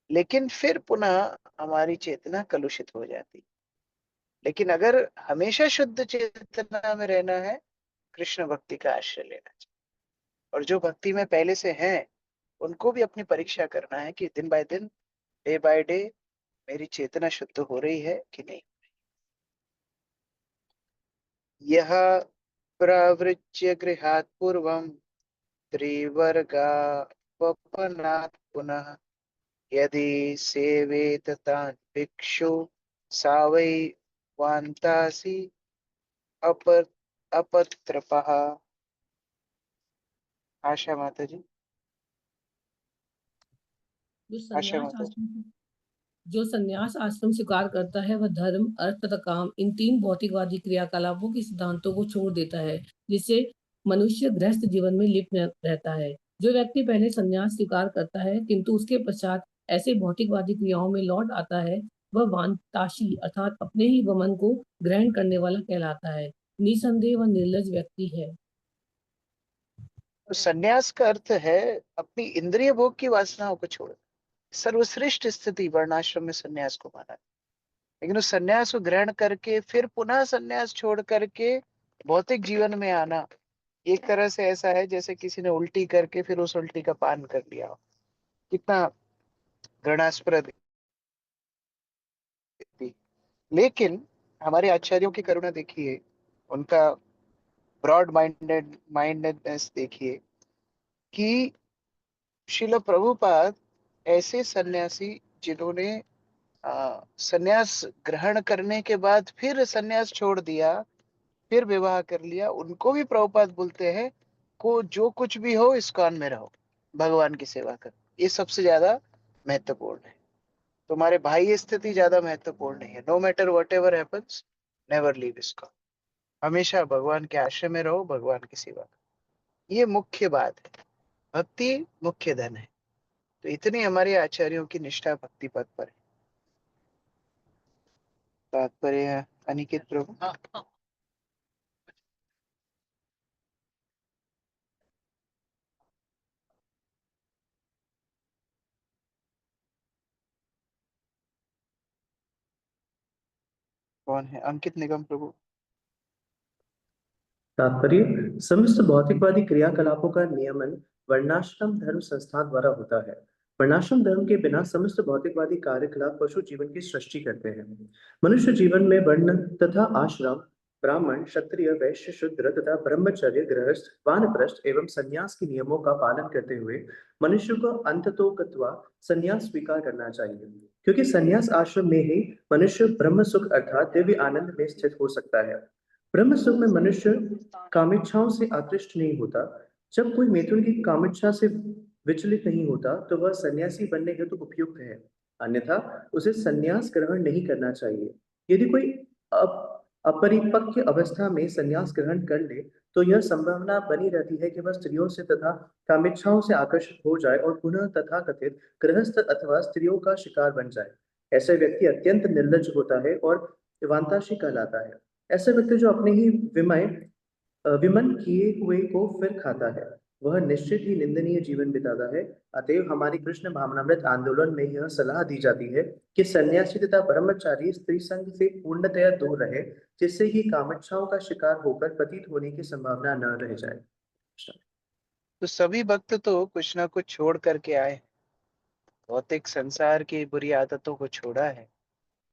लेकिन फिर पुनः हमारी चेतना कलुषित हो जाती। लेकिन अगर हमेशा शुद्ध चेतना में रहना है, कृष्ण भक्ति का आश्रय लेना चाहिए, और जो भक्ति में पहले से हैं उनको भी अपनी परीक्षा करना है कि दिन बाय दिन, डे बाय डे मेरी चेतना शुद्ध हो रही है कि नहीं। यह प्रवृज्य गृहात् पूर्वं त्रिवर्गापपनात् पुनः यदि सेवेत तान् भिक्षु सा वै वान्तासि अपत्रपः। आशा माता जी।
जो संन्यास आश्रम स्वीकार करता है वह धर्म, अर्थ तथा काम इन 3 भौतिकवादी क्रियाकलापों के सिद्धांतों को छोड़ देता है, जिससे मनुष्य गृहस्थ जीवन में लिप्त रहता है। जो व्यक्ति पहले संन्यास स्वीकार करता है किंतु उसके पश्चात ऐसे भौतिकवादी क्रियाओं में लौट आता है, वह वांताशी अर्थात अपने ही वमन को ग्रहण करने वाला कहलाता है। निसंदेह वह निर्लज व्यक्ति है।
तो संन्यास का अर्थ है अपनी इंद्रिय भोग की वासनाओं को छोड़। सर्वश्रेष्ठ स्थिति वर्णाश्रम में संन्यास को माना, लेकिन उस संन्यास को ग्रहण करके फिर पुनः संन्यास छोड़ करके भौतिक जीवन में आना, एक तरह से ऐसा है जैसे किसी ने उल्टी करके फिर उस उल्टी का पान कर लिया हो। कितना घृणास्पद। लेकिन हमारे आचार्यों की करुणा देखिए, उनका ब्रॉड माइंडेडनेस देखिए कि श्रील प्रभुपाद ऐसे सन्यासी जिन्होंने सन्यास ग्रहण करने के बाद फिर सन्यास छोड़ दिया, फिर विवाह कर लिया, उनको भी प्रभुपाद बोलते हैं को जो कुछ भी हो इस्कॉन में रहो, भगवान की सेवा करो, ये सबसे ज्यादा महत्वपूर्ण है। तुम्हारे बाह्य स्थिति ज्यादा महत्वपूर्ण नहीं है। No matter whatever happens, never leave ISKCON, हमेशा भगवान के आश्रय में रहो, भगवान की सेवा करो, ये मुख्य बात है। भक्ति मुख्य धन है। तो इतनी हमारे आचार्यों की निष्ठा भक्ति पद पर है। तात्पर्य है अनिकेत प्रभु। कौन है? अंकित निगम प्रभु।
तात्पर्य समस्त भौतिकवादी क्रियाकलापों का नियमन वर्णाश्रम धर्म संस्था द्वारा होता है। वर्णाश्रम धर्म के बिना समस्त भौतिकवादी कार्यकलाप पशु जीवन की सृष्टि करते हैं। मनुष्य जीवन में वर्ण तथा आश्रम, ब्राह्मण, क्षत्रिय, वैश्य, शूद्र तथा ब्रह्मचर्य, गृहस्थ, वानप्रस्थ एवं संन्यास के नियमों का पालन करते हुए मनुष्य को अंततोगत्वा संन्यास स्वीकार करना चाहिए, क्योंकि संन्यास आश्रम में ही मनुष्य ब्रह्म सुख अर्थात दिव्य आनंद में स्थित हो सकता है। ब्रह्म सुख में मनुष्य कामेच्छाओं से आकृष्ट नहीं होता। जब कोई मैथुन की कामेच्छा से विचलित नहीं होता तो वह सन्यासी बनने हेतु उपयुक्त है, अन्यथा उसे सन्यास ग्रहण नहीं करना चाहिए। यदि कोई अपरिपक्व अवस्था में सन्यास ग्रहण कर ले तो यह संभावना बनी रहती है कि वह स्त्रियों से तथा कामेच्छाओं से आकर्षित हो जाए और पुनः तथाकथित गृहस्थ अथवा स्त्रियों का शिकार बन जाए। ऐसा व्यक्ति अत्यंत निर्लज्ज होता है और वांताशी कहलाता है। ऐसा व्यक्ति जो अपने ही विमन किए हुए को फिर खाता है, वह निश्चित ही निंदनीय जीवन बिताता है। अतएव हमारी कृष्ण भावनामृत आंदोलन में यह सलाह दी जाती है कि सन्यासी तथा ब्रह्मचारी स्त्री संग से पूर्णतया दूर रहे, जिससे कि कामेच्छाओं का शिकार होकर पतित होने की संभावना न रह जाए।
तो सभी भक्त तो कुछ ना कुछ छोड़ करके आए, भौतिक संसार की बुरी आदतों को छोड़ा है,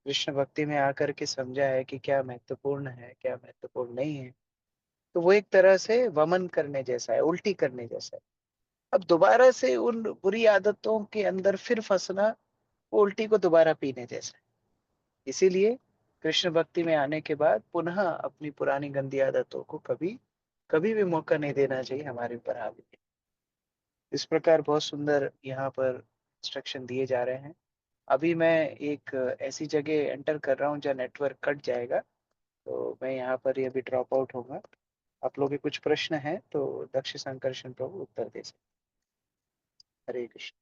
कृष्ण भक्ति में आकर के समझा है कि क्या महत्वपूर्ण है, क्या महत्वपूर्ण नहीं है। तो वो एक तरह से वमन करने जैसा है, उल्टी करने जैसा है। अब दोबारा से उन बुरी आदतों के अंदर फिर फंसना वो उल्टी को दोबारा पीने जैसा है। इसीलिए कृष्ण भक्ति में आने के बाद पुनः अपनी पुरानी गंदी आदतों को कभी कभी भी मौका नहीं देना चाहिए हमारे ऊपर हावी। इस प्रकार बहुत सुंदर यहाँ पर इंस्ट्रक्शन दिए जा रहे हैं। अभी मैं एक ऐसी जगह एंटर कर रहा हूँ जहाँ नेटवर्क कट जाएगा, तो मैं यहाँ पर ही अभी ड्रॉप आउट होगा। आप लोगों के कुछ प्रश्न हैं तो दक्ष संकर्षण प्रभु उत्तर दे सकते। हरे कृष्ण।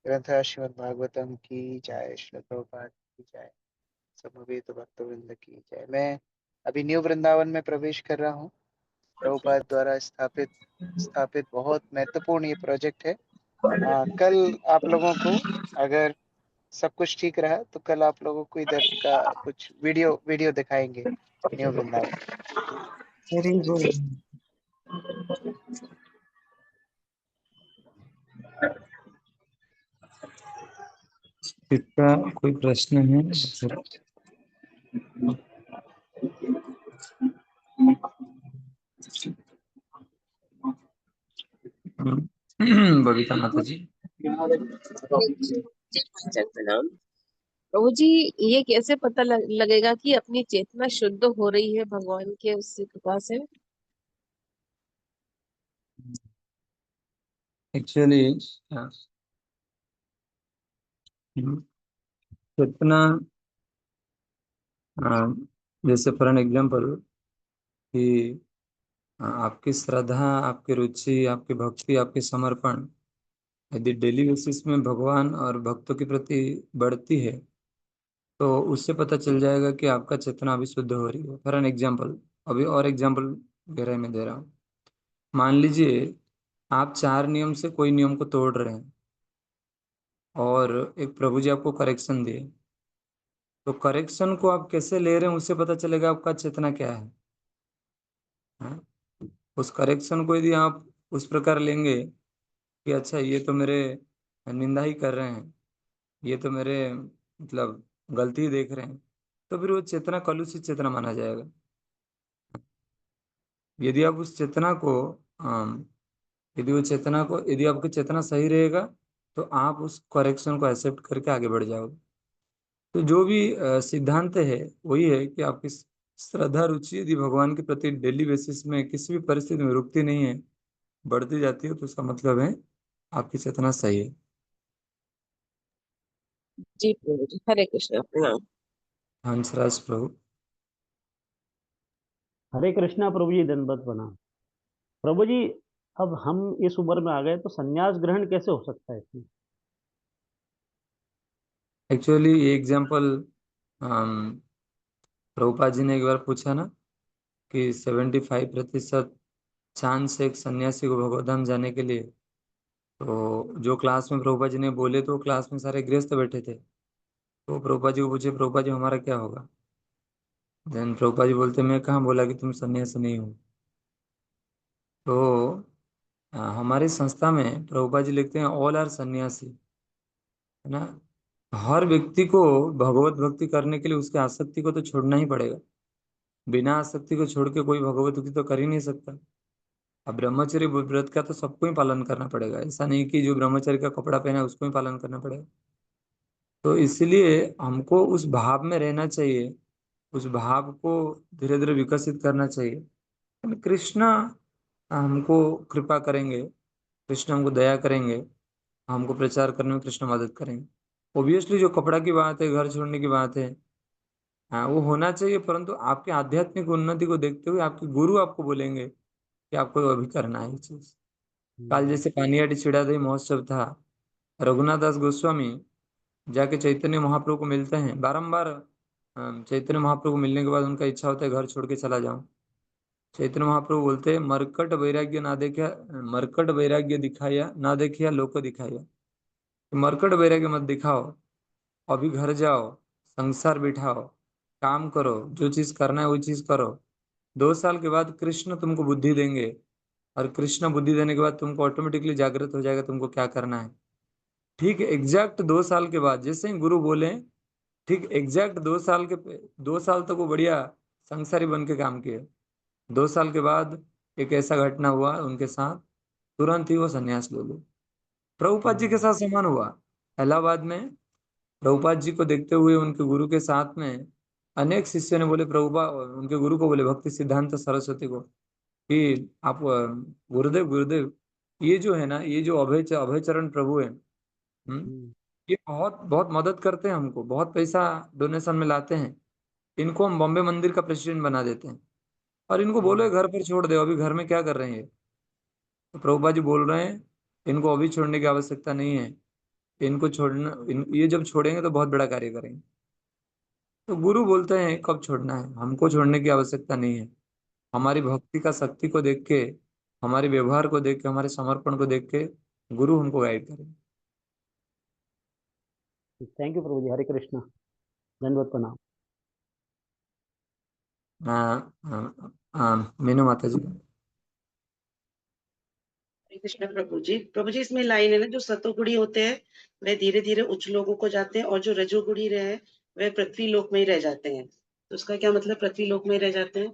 ग्रंथ श्रीमद् भागवतम की जय, श्रील प्रभुपाद की जय, समवेत भक्तवृंद की जय। मैं अभी न्यू वृंदावन में प्रवेश कर रहा हूँ। प्रभुपाद द्वारा स्थापित बहुत महत्वपूर्ण ये प्रोजेक्ट है। कल आप लोगों को, अगर सब कुछ ठीक रहा तो कल आप लोगों को इधर का कुछ वीडियो दिखाएंगे न्यू वृंदावन।
इसका कोई प्रश्न है? बबीता माता जी।
प्रणाम प्रभु जी। ये कैसे पता लगेगा कि अपनी चेतना शुद्ध हो रही है भगवान के उससे कृपा से?
एक्चुअली चेतना, जैसे फॉर एन एग्जाम्पल कि आपकी श्रद्धा, आपकी रुचि, आपकी भक्ति, आपकी समर्पण यदि डेली बेसिस में भगवान और भक्तों के प्रति बढ़ती है तो उससे पता चल जाएगा कि आपका चेतना अभी शुद्ध हो रही है। फॉर एन एग्जाम्पल, अभी और एग्जाम्पल गहराई में दे रहा हूँ। मान लीजिए आप 4 नियम से कोई नियम को तोड़ रहे हैं और एक प्रभु जी आपको करेक्शन दिए, तो करेक्शन को आप कैसे ले रहे हैं उससे पता चलेगा आपका चेतना क्या है। हाँ? उस करेक्शन को यदि आप उस प्रकार लेंगे कि अच्छा ये तो मेरे निंदा ही कर रहे हैं, ये तो मेरे मतलब गलती देख रहे हैं, तो फिर वो चेतना कलुषित चेतना माना जाएगा। यदि आप उस चेतना को यदि आपकी चेतना सही रहेगा तो आप उस करेक्शन को एक्सेप्ट करके आगे बढ़ जाओगे। तो जो भी सिद्धांत है वही है कि आपकी श्रद्धा रुचि यदि भगवान के प्रति डेली बेसिस में किसी भी परिस्थिति में रुकती नहीं है, बढ़ती जाती है, तो उसका मतलब है आपकी चेतना सही है।
जी प्रभु जी, हरे कृष्ण। प्रणाम।
हंसराज प्रभु।
हरे कृष्णा प्रभु जी, दंडवत प्रणाम। प्रभु जी, अब हम इस उम्र में आ गए तो संन्यास ग्रहण कैसे हो सकता है इसमें?
एक्चुअली ये एग्जाम्पल प्रभुपाद जी ने एक बार पूछा ना कि 75% चांस एक सन्यासी को भगवत धाम जाने के लिए, तो जो क्लास में प्रभुपाद जी ने बोले तो क्लास में सारे गृहस्थ बैठे थे, तो प्रभुपाद जी को पूछे प्रभुपाद जी हमारा क्या होगा। देन प्रभुपाद जी बोलते मैं कहाँ बोला कि तुम सन्यासी नहीं हो। तो हमारी संस्था में प्रभुपाद जी लिखते हैं ऑल आर सन्यासी, है ना। हर व्यक्ति को भगवत भक्ति करने के लिए उसकी आसक्ति को तो छोड़ना ही पड़ेगा। बिना आसक्ति को छोड़ के कोई भगवत भक्ति तो कर ही नहीं सकता। अब ब्रह्मचर्य व्रत का तो सबको ही पालन करना पड़ेगा, ऐसा नहीं कि जो ब्रह्मचर्य का कपड़ा पहना है उसको ही पालन करना पड़ेगा। तो इसलिए हमको उस भाव में रहना चाहिए, उस भाव को धीरे धीरे विकसित करना चाहिए। कृष्ण हमको कृपा करेंगे, कृष्ण हमको दया करेंगे, हमको प्रचार करने में कृष्ण मदद करेंगे। ओबियसली जो कपड़ा की बात है, घर छोड़ने की बात है, हाँ वो होना चाहिए, परंतु आपके आध्यात्मिक उन्नति को देखते हुए आपके गुरु आपको बोलेंगे कि आपको अभी करना है ये चीज। कल जैसे पानियाटी छिड़ादही महोत्सव था, रघुनाथ दास गोस्वामी जाके चैतन्य महाप्रभु को मिलते हैं बारंबार। चैतन्य महाप्रभु को मिलने के बाद उनका इच्छा होता है घर छोड़ के चला जाऊं। चैतन्य महाप्रभु बोलते हैं मरकट वैराग्य ना देखा, मरकट वैराग्य दिखाया ना देखिया लोको दिखाया। मरकट वैराग्य मत दिखाओ, अभी घर जाओ, संसार बिठाओ, काम करो, जो चीज करना है वो चीज करो। 2 साल के बाद कृष्ण तुमको बुद्धि देंगे, और कृष्ण बुद्धि देने के बाद तुमको ऑटोमेटिकली जागृत हो जाएगा तुमको क्या करना है। ठीक एग्जैक्ट 2 साल के बाद जैसे ही गुरु बोले, ठीक एग्जैक्ट 2 साल तक वो बढ़िया संसारी बन के काम किए। 2 साल के बाद एक ऐसा घटना हुआ उनके साथ, तुरंत ही वो संन्यास ले ली। प्रभुपाद जी के साथ समान हुआ। इलाहाबाद में प्रभुपाद जी को देखते हुए उनके गुरु के साथ में अनेक शिष्य ने बोले, प्रभुपाद उनके गुरु को बोले, भक्ति सिद्धांत सरस्वती को, कि आप गुरुदेव गुरुदेव, ये जो है ना, ये जो अभयचरण प्रभु है, ये बहुत बहुत मदद करते हैं हमको, बहुत पैसा डोनेशन में लाते हैं, इनको हम बॉम्बे मंदिर का प्रेसिडेंट बना देते हैं, और इनको बोलो घर पर छोड़ दो, अभी घर में क्या कर रहे हैं ये? तो प्रभुपाद जी बोल रहे हैं, इनको अभी छोड़ने की आवश्यकता नहीं है, इनको छोड़ना, ये जब छोड़ेंगे तो बहुत बड़ा कार्य करेंगे। तो गुरु बोलते हैं कब छोड़ना है, हमको छोड़ने की आवश्यकता नहीं है, हमारी भक्ति का शक्ति को देख के, हमारे व्यवहार को देख के, हमारे समर्पण को देख के गुरु हमको गाइड करें।
थैंक यू प्रभु जी। हरे कृष्णा। दंडवत प्रणाम।
मीनू माता जी।
हरे कृष्ण प्रभु जी इसमें लाइन है ना, जो सतोगुणी होते हैं वे धीरे धीरे उच्च लोगों को जाते हैं, और जो रजोगुणी रहे वे पृथ्वी लोक में ही रह जाते हैं। तो उसका क्या मतलब, पृथ्वी लोक में ही रह जाते हैं?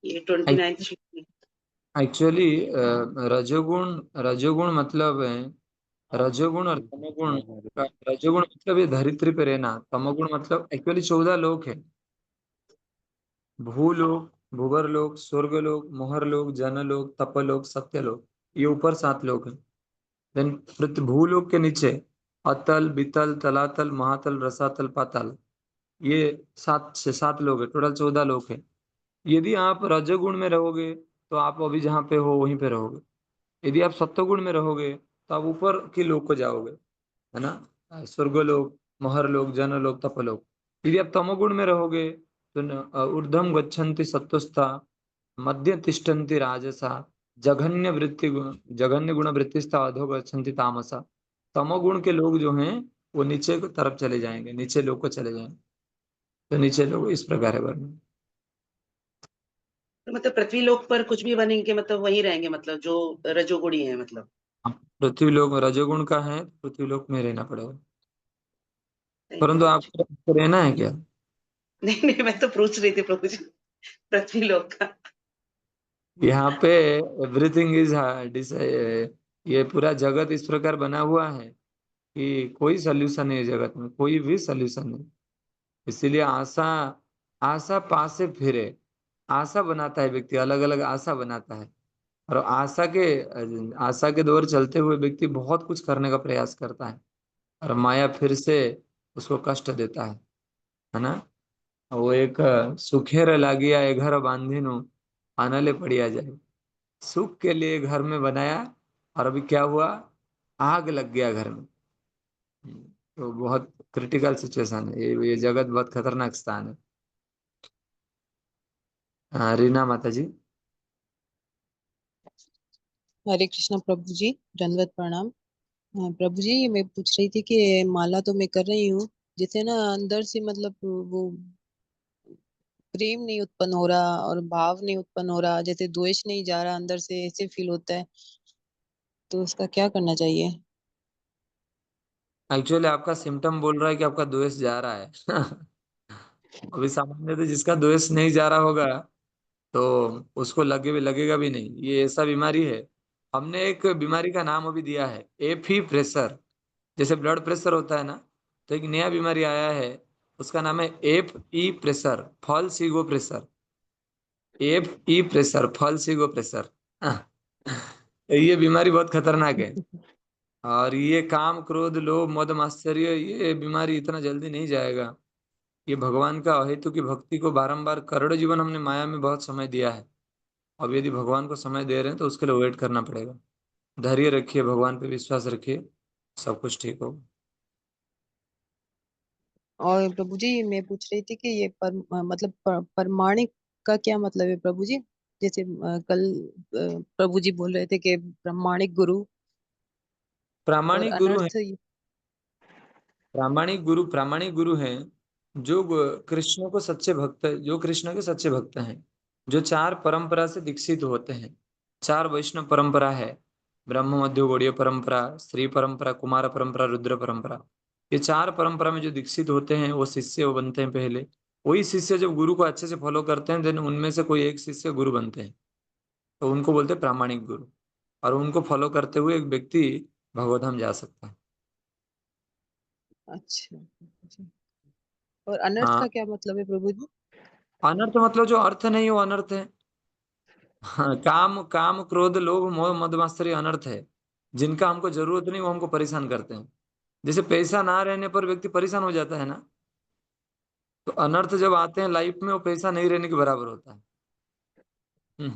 ये 29 श्लोक में।
एक्चुअली रजोगुण, रजोगुण मतलब है, रजोगुण और तमोगुण, रजोगुण मतलब ये धरित्री पे रहना, तमोगुण मतलब एक्चुअली 14 लोक है, भूलोक, भूगर्लोक, स्वर्गलोक, मोहरलोक, जनलोक, तपलोक, सत्यलोक, ये ऊपर 7 लोक है। देन भूलोक के नीचे अतल, बितल, तलातल, महातल, रसातल, पाताल, ये 7 लोग है, टोटल 14 लोग है। यदि आप रजोगुण में रहोगे तो आप अभी जहाँ पे हो वहीं पे रहोगे, यदि आप सत्वगुण में रहोगे तो आप ऊपर के लोक को जाओगे, है ना, स्वर्गलोक, महरलोक, जनलोक, तपलोक। यदि आप तमोगुण में रहोगे तो ऊर्ध्वम गच्छन्ति सत्वस्था, मध्य तिष्ठन्ति राजसा, जघन्य गुण वृत्तिस्था, अधो गच्छन्ति तामसा। तमोगुण के लोग जो हैं वो नीचे की तरफ चले जाएंगे, नीचे लोग को चले जाएंगे। तो नीचे लोग इस प्रकार है वर्णन।
तो मतलब पृथ्वी लोक पर कुछ भी बनेंगे, मतलब वही रहेंगे, मतलब जो रजोगुणी है मतलब।
पृथ्वी लोक रजोगुण का है, पृथ्वी लोक में रहना पड़ेगा। परंतु
प्रभु जी।
आपको रहना है क्या?
नहीं नहीं, मैं तो पूछ रही थी प्रभु जी, पृथ्वी लोक का।
यहाँ पे एवरीथिंग इज, ये पूरा जगत इस प्रकार बना हुआ है कि कोई सोल्यूशन नहीं है जगत में, कोई भी सोल्यूशन नहीं। इसीलिए आशा, आशा पास से फिरे, आशा बनाता है व्यक्ति, अलग अलग आशा बनाता है, और आशा के दौर चलते हुए व्यक्ति बहुत कुछ करने का प्रयास करता है, और माया फिर से उसको कष्ट देता है ना। वो एक सुखेर लागिया ए घर बांधिनु, आनले पड़िया जाए। सुख के लिए घर में बनाया, और अभी क्या हुआ, आग लग गया घर में। तो बहुत क्रिटिकल सिचुएशन है, ये जगत बहुत खतरनाक स्थान है। रीना माता जी।
हरे कृष्णा प्रभु जी, दंडवत प्रणाम। प्रभु जी मैं पूछ रही थी कि माला तो मैं कर रही हूँ, जिसे ना अंदर से मतलब वो प्रेम नहीं उत्पन्न हो रहा और भाव नहीं उत्पन्न हो रहा, जैसे द्वेष नहीं जा रहा अंदर से, ऐसे फील होता है। तो उसका क्या करना चाहिए?
एक्चुअली आपका सिम्टम बोल रहा है कि आपका द्वेष जा रहा है। अभी सामान्य तो जिसका द्वेष नहीं जा रहा होगा तो उसको लगेगा भी नहीं, ये ऐसा बीमारी है। हमने एक बीमारी का नाम अभी दिया है, एफी प्रेशर। जैसे ब्लड प्रेशर होता है ना, तो एक नया बीमारी आया है, उसका नाम है F E pressure, false ego pressure. F E pressure, false ego pressure. ये बीमारी बहुत खतरनाक है, और ये काम, क्रोध, लोभ, मद, मात्सर्य, ये बीमारी इतना जल्दी नहीं जाएगा। ये भगवान का अहेतु की भक्ति को बारंबार, करोड़ों जीवन हमने माया में बहुत समय दिया है, अब यदि भगवान को समय दे रहे हैं तो उसके लिए वेट करना पड़ेगा। धैर्य रखिए, भगवान पे विश्वास रखिए, सब कुछ ठीक होगा।
और प्रभु जी मैं पूछ रही थी कि ये मतलब प्रमाणिक का क्या मतलब है प्रभु जी? जैसे कल प्रभु जी बोल रहे थे कि प्रमाणिक गुरु और
प्रामाणिक गुरु है,
अनर्थ।
प्रामाणिक गुरु हैं जो कृष्ण को सच्चे भक्त, जो कृष्ण के सच्चे भक्त हैं, जो 4 परंपरा से दीक्षित होते हैं। 4 वैष्णव परंपरा है, ब्रह्म मध्य गौड़ीय परंपरा, श्री परंपरा, कुमार परंपरा, रुद्र परंपरा। ये 4 परंपरा में जो दीक्षित होते हैं वो शिष्य वो बनते हैं पहले। वही शिष्य जब गुरु को अच्छे से फॉलो करते हैं, देन उनमें से कोई एक शिष्य गुरु बनते हैं, तो उनको बोलते हैं प्रामाणिक गुरु, और उनको फॉलो करते हुए एक व्यक्ति भगवत धाम जा सकता है।
अच्छा जी। और अनर्थ
हाँ,
का क्या मतलब है प्रभु जी?
अनर्थ मतलब जो अर्थ नहीं वो अनर्थ है। हाँ, काम काम क्रोध लोभ मोह मद मात्सर्य अनर्थ है। जिनका हमको जरूरत नहीं वो हमको परेशान करते हैं। जैसे पैसा ना रहने पर व्यक्ति परेशान हो जाता है ना, तो अनर्थ जब आते हैं लाइफ में वो पैसा नहीं रहने के बराबर होता है।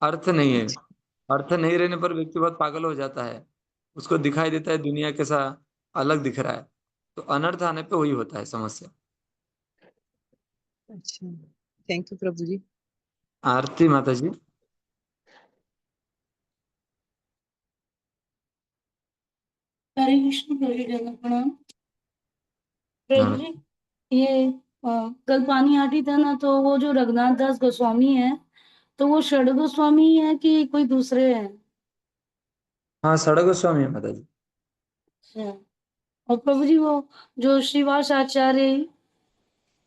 अर्थ नहीं है।
अच्छा
अर्थ नहीं रहने पर व्यक्ति बहुत पागल हो जाता है। उसको दिखाई देता है दुनिया कैसा अलग दिख रहा है। तो अनर्थ आने पे वही होता है समस्या।
अच्छा, थैंक यू प्रभु जी।
आरती माता जी।
हरे कृष्ण प्रभु जी, दंडवत प्रणाम। प्रभु
हाँ,
जी, ये कल पानी आटी था ना, तो वो जो रघुनाथ दास गोस्वामी है, तो वो षड गोस्वामी है कि कोई दूसरे हैं?
हाँ, सड़क गोस्वामी है माता जी।
अच्छा। और प्रभु जी, वो जो श्रीवास आचार्य,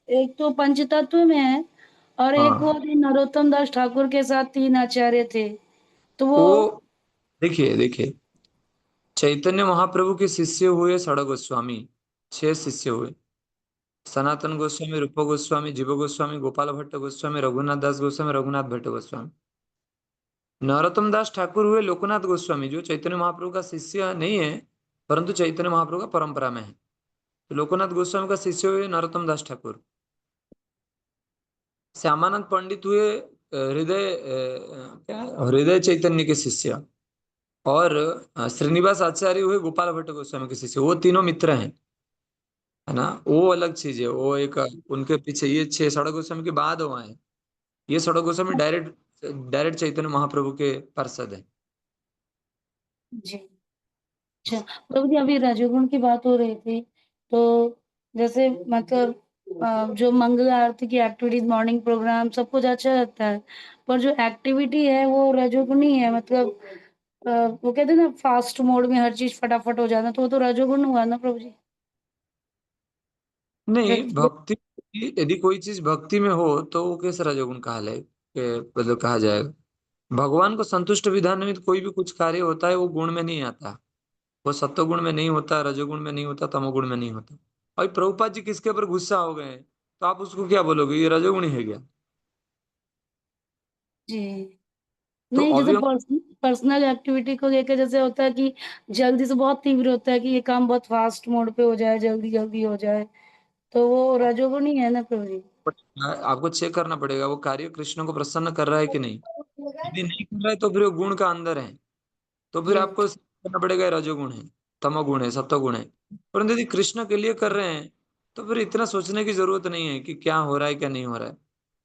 एक तो पंचतत्व में है, और एक वो
हाँ,
नरोत्तम दास ठाकुर के साथ तीन आचार्य थे, तो वो।
वो देखिए देखिए, चैतन्य महाप्रभु के शिष्य हुए सड़क गोस्वामी। 6 शिष्य हुए। सनातन गोस्वामी, रूप गोस्वामी, जीव गोस्वामी, गोपाल भट्ट गोस्वामी, रघुनाथ दास गोस्वामी, रघुनाथ भट्ट गोस्वामी। नरोत्तम दास ठाकुर हुए लोकनाथ गोस्वामी, जो चैतन्य महाप्रभु का शिष्य नहीं है, परंतु चैतन्य महाप्रभु का परंपरा में है। तो लोकनाथ गोस्वामी का शिष्य हुए नरोत्तम दास ठाकुर। श्यामानंद पंडित हुए क्या हृदय चैतन्य के शिष्य। और श्रीनिवास आचार्य हुए गोपाल भट्ट गोस्वामी के शिष्य। वो तीनों मित्र हैं, है ना। वो अलग चीज है। वो एक उनके पीछे ये 6 सड़क गोस्वामी के बाद वो आए। ये सड़क गोस्वामी डायरेक्ट डायरेक्ट चैतन्य महाप्रभु के पार्षद है।
जी। अच्छा प्रभु जी, अभी रजोगुण की बात हो रही थी, तो जैसे मतलब जो मंगल आरती की एक्टिविटीज, मॉर्निंग प्रोग्राम, सब कुछ अच्छा लगता है, पर जो एक्टिविटी है वो रजोगुणी है। मतलब वो कहते हैं ना, फास्ट मोड में हर चीज फटाफट हो जाना, तो वो तो रजोगुण हुआ ना प्रभु जी।
नहीं,
व्यक्ति।
भक्ति, यदि कोई चीज भक्ति में हो तो वो कैसे रजोगुण कहा मतलब कहा जाएगा। भगवान को संतुष्ट विधान में कोई भी कुछ कार्य होता है वो गुण में नहीं आता। वो सत्वगुण में नहीं होता, रजोगुण में नहीं होता, तमोगुण में नहीं होता। और प्रभुपाद जी किसके ऊपर गुस्सा हो गए हैं, तो आप उसको क्या बोलोगे, ये रजोगुणी है क्या?
जी।
तो
नहीं, जैसे
अभी हम
पर्सनल एक्टिविटी को लेकर जैसे होता है कि जल्दी से बहुत तीव्र होता है कि ये काम बहुत फास्ट मोड पे हो जाए, जल्दी जल्दी हो जाए, तो वो रजोगुणी है ना प्रभु जी।
आपको चेक करना पड़ेगा वो कार्य कृष्ण को प्रसन्न कर रहा है कि नहीं। यदि नहीं कर रहा है तो फिर वो गुण का अंदर है। तो फिर
जी।
आपको करना पड़ेगा ये रजोगुण है, तमोगुण है, सत्वगुण है। परंतु यदि कृष्ण के लिए कर रहे हैं तो फिर इतना सोचने की जरूरत नहीं है कि क्या हो रहा है क्या नहीं हो रहा है।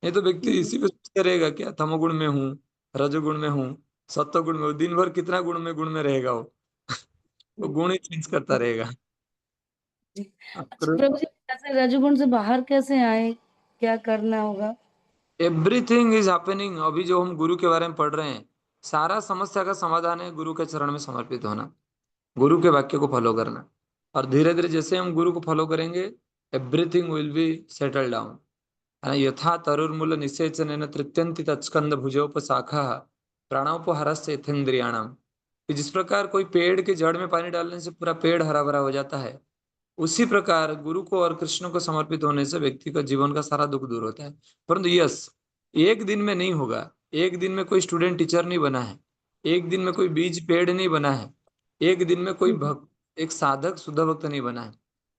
नहीं तो व्यक्ति इसी पे सोचते रहेगा, क्या तमोगुण में हूँ, रजोगुण में हूँ, सत्वगुण में हूँ, दिन भर कितना गुण में रहेगा वो। वो गुण ही चेंज करता रहेगा।
जी। अच्छा
आपको
प्रभु जी, ऐसे रजोगुण से बाहर कैसे आए, क्या करना होगा?
Everything is happening. अभी जो हम गुरु के बारे में पढ़ रहे हैं, सारा समस्या का समाधान है गुरु के चरण में समर्पित होना, गुरु के वाक्य को फॉलो करना। और धीरे धीरे जैसे हम गुरु को फॉलो करेंगे, everything will be settle down, है ना। यथा तरुर्मूल निषेचन तृत्यंति तत्स्कंद भुजोपशाखा प्राणोपहरस्य यथेन्द्रियाणाम। कि जिस प्रकार कोई पेड़ के जड़ में पानी डालने से पूरा पेड़ हरा भरा हो जाता है, उसी प्रकार गुरु को और कृष्ण को समर्पित होने से व्यक्ति का जीवन का सारा दुख दूर होता है। परंतु यस, एक दिन में नहीं होगा। एक दिन में कोई स्टूडेंट टीचर नहीं बना है। एक दिन में कोई बीज पेड़ नहीं बना है। एक दिन में कोई भक्त, एक साधक शुद्ध भक्त नहीं बना है।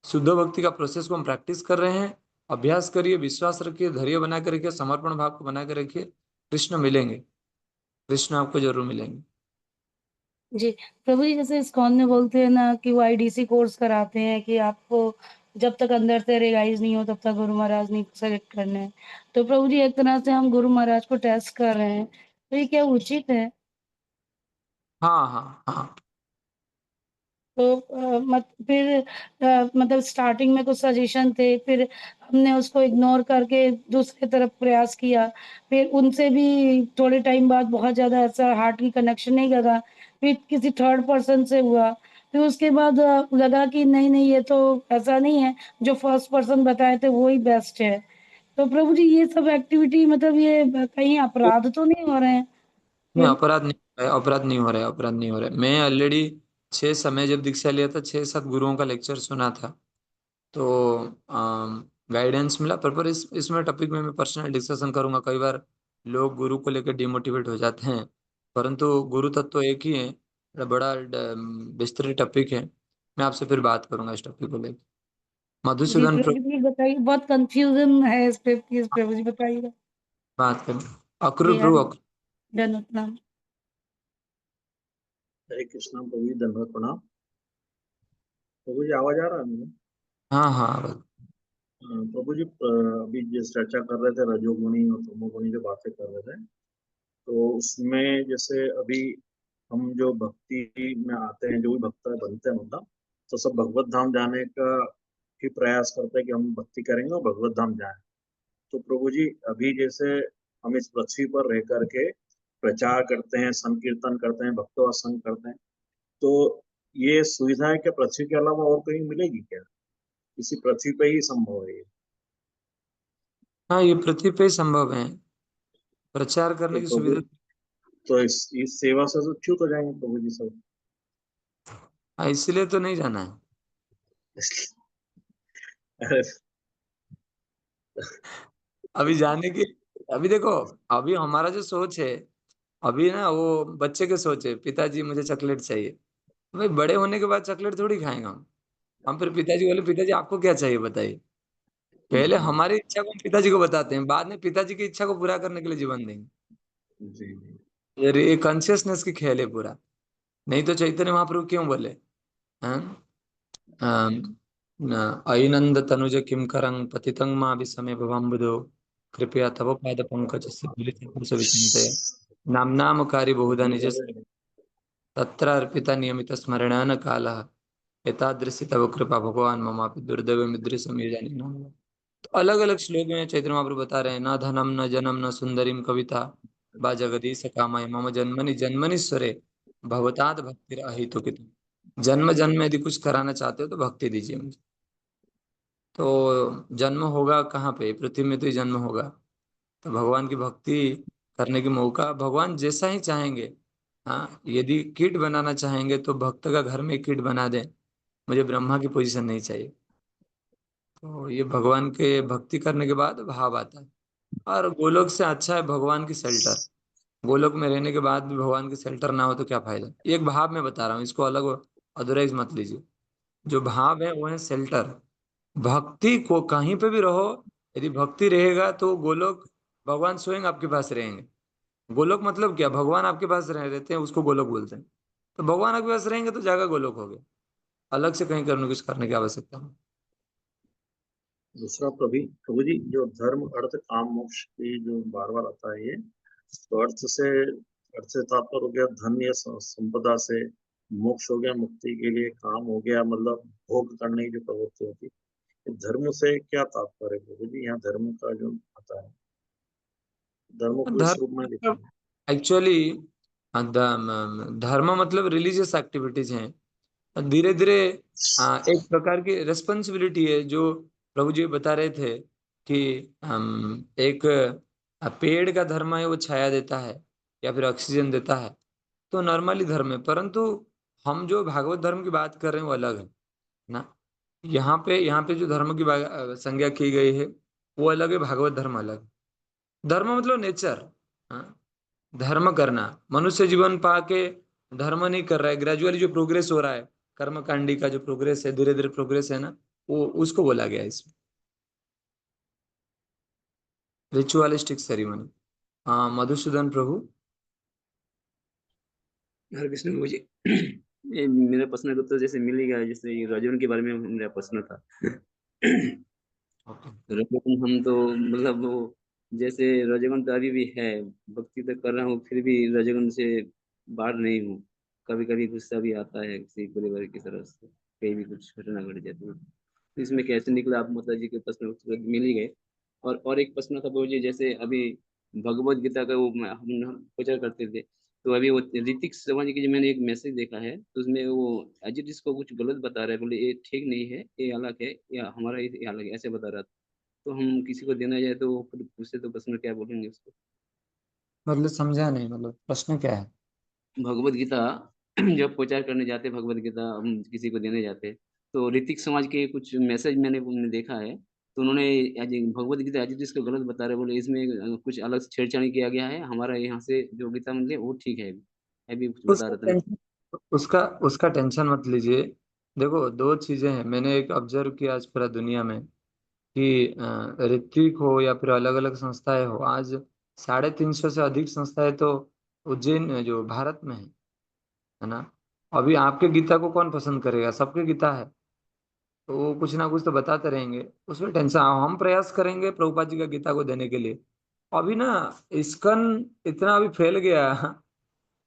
शुद्ध भक्ति का प्रोसेस को हम प्रैक्टिस कर रहे हैं। अभ्यास करिए, विश्वास रखिए, धैर्य बना कर रखिए, समर्पण भाव को बना कर रखिए। कृष्ण मिलेंगे, कृष्ण आपको जरूर मिलेंगे।
जी। प्रभु जी, जैसे इस्कॉन में बोलते हैं ना कि वो आईडीसी कोर्स कराते हैं कि आपको जब तक अंदर से रियलाइज नहीं हो तब तक गुरु महाराज नहीं सेलेक्ट करने हैं। तो प्रभु जी, एक तरह से हम गुरु महाराज को टेस्ट कर रहे हैं, तो ये क्या उचित है?
हाँ, हाँ, हाँ।
तो फिर मतलब स्टार्टिंग में कुछ सजेशन थे, फिर हमने उसको इग्नोर करके दूसरे तरफ प्रयास किया, फिर उनसे भी थोड़े टाइम बाद बहुत ज़्यादा ऐसा हार्ट की कनेक्शन नहीं लगा, फिर किसी थर्ड पर्सन से हुआ, फिर उसके बाद लगा कि नहीं नहीं, ये तो ऐसा नहीं है, जो फर्स्ट पर्सन बताए थे वो ही बेस्ट है। तो प्रभु जी, ये सब एक्टिविटी मतलब ये कहीं अपराध तो नहीं हो रहे हैं
नहीं,
फिर?
अपराध नहीं हो रहा है, अपराध नहीं हो रहा है, अपराध नहीं हो रहा है। मैं ऑलरेडी 6 समय जब दीक्षा लिया था, 6-7 गुरुओं का लेक्चर सुना था। तो गाइडेंस मिला। पर इसमें टॉपिक में मैं पर्सनल डिस्कशन करूंगा। कई बार लोग गुरु को लेकर डिमोटिवेट हो जाते हैं, परंतु गुरु तत्व तो एक ही है। बड़ा विस्तृत टॉपिक है। मैं आपसे फिर बात करूंगा इस टॉपिक को लेकर।
जी
मधुसूदन
प्रभु जी बताइए, बहुत कंफ्यूजन है इस पे, प्लीज प्रभु जी बताइएगा।
बात करें।
जी
अक्रूर प्रभु
धन्यवाद प्रणाम।
हरे कृष्णा प्रभु जी, धन्यवाद प्रणाम। प्रभु जी आवाज आ रहा है मेरा?
हाँ हाँ
प्रभु जी, अभी जिस चर्चा कर रहे थे रजोगुणी और तमोगुणी की बातें कर रहे थे, तो उसमें जैसे अभी हम जो भक्ति में आते हैं, जो भी भक्त बनते हैं मतलब, तो सब भगवत धाम जाने का ही प्रयास करते हैं कि हम भक्ति करेंगे और भगवत धाम जाएं। तो प्रभु जी अभी जैसे हम इस पृथ्वी पर रह करके प्रचार करते हैं, संकीर्तन करते हैं, भक्तों का संग करते हैं, तो ये सुविधाएं क्या पृथ्वी के अलावा और कहीं मिलेगी क्या? इसी पृथ्वी पे ही संभव है ये?
हाँ, ये पृथ्वी पे ही संभव है प्रचार करने
तो
की
प्रभु,
सुविधा।
तो इस सेवा से तो च्युत हो जाएंगे प्रभु जी सब।
हाँ, इसलिए तो नहीं जाना है।
अरे,
अभी जाने की, अभी देखो, अभी हमारा जो सोच है, अभी ना वो बच्चे के सोच है, पिताजी मुझे चॉकलेट चाहिए। भाई बड़े होने के बाद चॉकलेट थोड़ी खाएंगे हम फिर पिताजी बोले पिताजी आपको क्या चाहिए बताइए। पहले
जी
हमारी इच्छा को हम पिताजी को बताते हैं, बाद में पिताजी की इच्छा को पूरा करने के लिए जीवन देंगे।
जी।
ये कॉन्शियसनेस की खेल है पूरा। नहीं तो चैतन्य महाप्रभु क्यों बोले, हाँ? अयिनंद तनुज किम करं पतितं मा विस्मय भवम्बुधो कृपया तव पाद पंकज से विचिंतय नाम बहुधा निज तत्र अर्पिता नियमित स्मरणान कालः एतादृशी तव कृपा भगवान ममापि दुर्दैव मिदृशम ये जानी नाम। तो अलग अलग श्लोक में चैतन्य महाप्रभु बता रहे हैं, न धनम न जनम न सुंदरीम कविता बा जगदीश कामाय मम जन्मनि जन्मनीश्वरे भवताद भक्ति अहितुकित। जन्म जन्म यदि कुछ कराना चाहते हो तो भक्ति दीजिए मुझे। तो जन्म होगा कहाँ पे, पृथ्वी में तो ही जन्म होगा। तो भगवान की भक्ति करने की मौका भगवान जैसा ही चाहेंगे। हाँ, यदि किट बनाना चाहेंगे तो भक्त का घर में किट बना दें, मुझे ब्रह्मा की पोजीशन नहीं चाहिए। तो ये भगवान के भक्ति करने के बाद भाव आता है। और गोलोक से अच्छा है भगवान की शेल्टर। गोलोक में रहने के बाद भी भगवान की शेल्टर ना हो तो क्या फायदा। एक भाव में बता रहा हूँ, इसको अलग अदरवाइज मत लीजिए। जो भाव है वो है शेल्टर। भक्ति को कहीं पे भी रहो, यदि भक्ति रहेगा तो गोलोक भगवान स्वयं आपके पास रहेंगे। गोलोक मतलब क्या, भगवान आपके पास रहते हैं उसको गोलोक बोलते हैं। तो भगवान आपके पास रहेंगे तो जागा गोलोक हो गया। अलग से कहीं करने कुछ करने की आवश्यकता नहीं।
दूसरा प्रभु जी, जो धर्म अर्थ काम मोक्ष की जो बार बार आता है ये, तो अर्थ से तात्पर्य हो गया धन या संपदा से, मोक्ष हो गया मुक्ति के लिए, काम हो गया मतलब भोग करने की जो प्रवृत्ति होती है। धर्म से क्या तात्पर्य है प्रभु जी? यहाँ धर्म का जो आता है, धर्म को इस रूप में लिखा
धर्म एक्चुअली, धर्म मतलब रिलीजियस एक्टिविटीज हैं। धीरे धीरे एक प्रकार की रिस्पॉन्सिबिलिटी है जो प्रभु जी बता रहे थे कि एक पेड़ का धर्म है वो छाया देता है या फिर ऑक्सीजन देता है, तो नॉर्मली धर्म है। परंतु हम जो भागवत धर्म की बात कर रहे हैं वो अलग है ना। यहाँ पे जो धर्म की संज्ञा की गई है वो अलग है, भागवत धर्म अलग है। धर्म मतलब नेचर, धर्म करना। मनुष्य जीवन पाके धर्म नहीं कर रहा है, ग्रेजुअली जो प्रोग्रेस हो रहा है, कर्म कांडी का जो प्रोग्रेस है, धीरे धीरे प्रोग्रेस है ना, वो उसको बोला गया है इसमें, रिचुअलिस्टिक सेरेमनी। हाँ मधुसूदन प्रभु।
हरे कृष्ण प्रभु जी। ये मेरा प्रश्न उत्तर जैसे मिल ही गया, जैसे ये रजोन के बारे में मेरा प्रश्न था। रजोगुण हम तो मतलब वो, जैसे रजोगुण तो अभी भी है, भक्ति तो कर रहा हूँ फिर भी रजोगुण से बाहर नहीं हूँ। कभी कभी गुस्सा भी आता है किसी परिवार की तरफ से, कहीं भी कुछ घटना घट जाती है, तो इसमें कैसे निकला आप माता जी के प्रश्न उत्तर मिल ही गए। और एक प्रश्न था प्रभु जी, जैसे अभी भगवत गीता का वो हम प्रचार करते थे, तो अभी वो ऋतिक शर्मा जी की जो मैंने एक मैसेज देखा है, तो उसमें वो अजित इसको कुछ गलत बता रहा है, बोले ये ठीक नहीं है, ये अलग है, या हमारा ये अलग है, ऐसे बता रहा था। तो हम किसी को देना जाए तो फिर पूछे तो प्रश्न क्या बोलेंगे उसको?
मतलब समझा नहीं, मतलब प्रश्न क्या है?
भगवत गीता जब प्रचार करने जाते, भगवत गीता हम किसी को देने जाते, तो ऋतिक समाज के कुछ मैसेज मैंने देखा है, तो उन्होंने Bhagavad Gita as it is को गलत बता रहे, बोले इसमें कुछ अलग छेड़छाड़ी किया गया है, हमारा यहाँ से जो गीता मिली है वो ठीक है। अभी कुछ बता
उसका
रहे थे।
टेंशन उसका उसका टेंशन मत लीजिए। देखो, दो चीजें हैं, मैंने एक ऑब्जर्व किया आज पूरा दुनिया में कि ऋत्विक हो या फिर अलग अलग संस्थाएं हो, आज 350 से अधिक संस्थाएं तो उज्जैन जो भारत में है ना। अभी आपके गीता को कौन पसंद करेगा, सबके गीता है, तो वो कुछ ना कुछ तो बताते रहेंगे। उसमें टेंशन, हम प्रयास करेंगे प्रभुपाद जी का गीता को देने के लिए। अभी ना इस्कन इतना अभी फैल गया,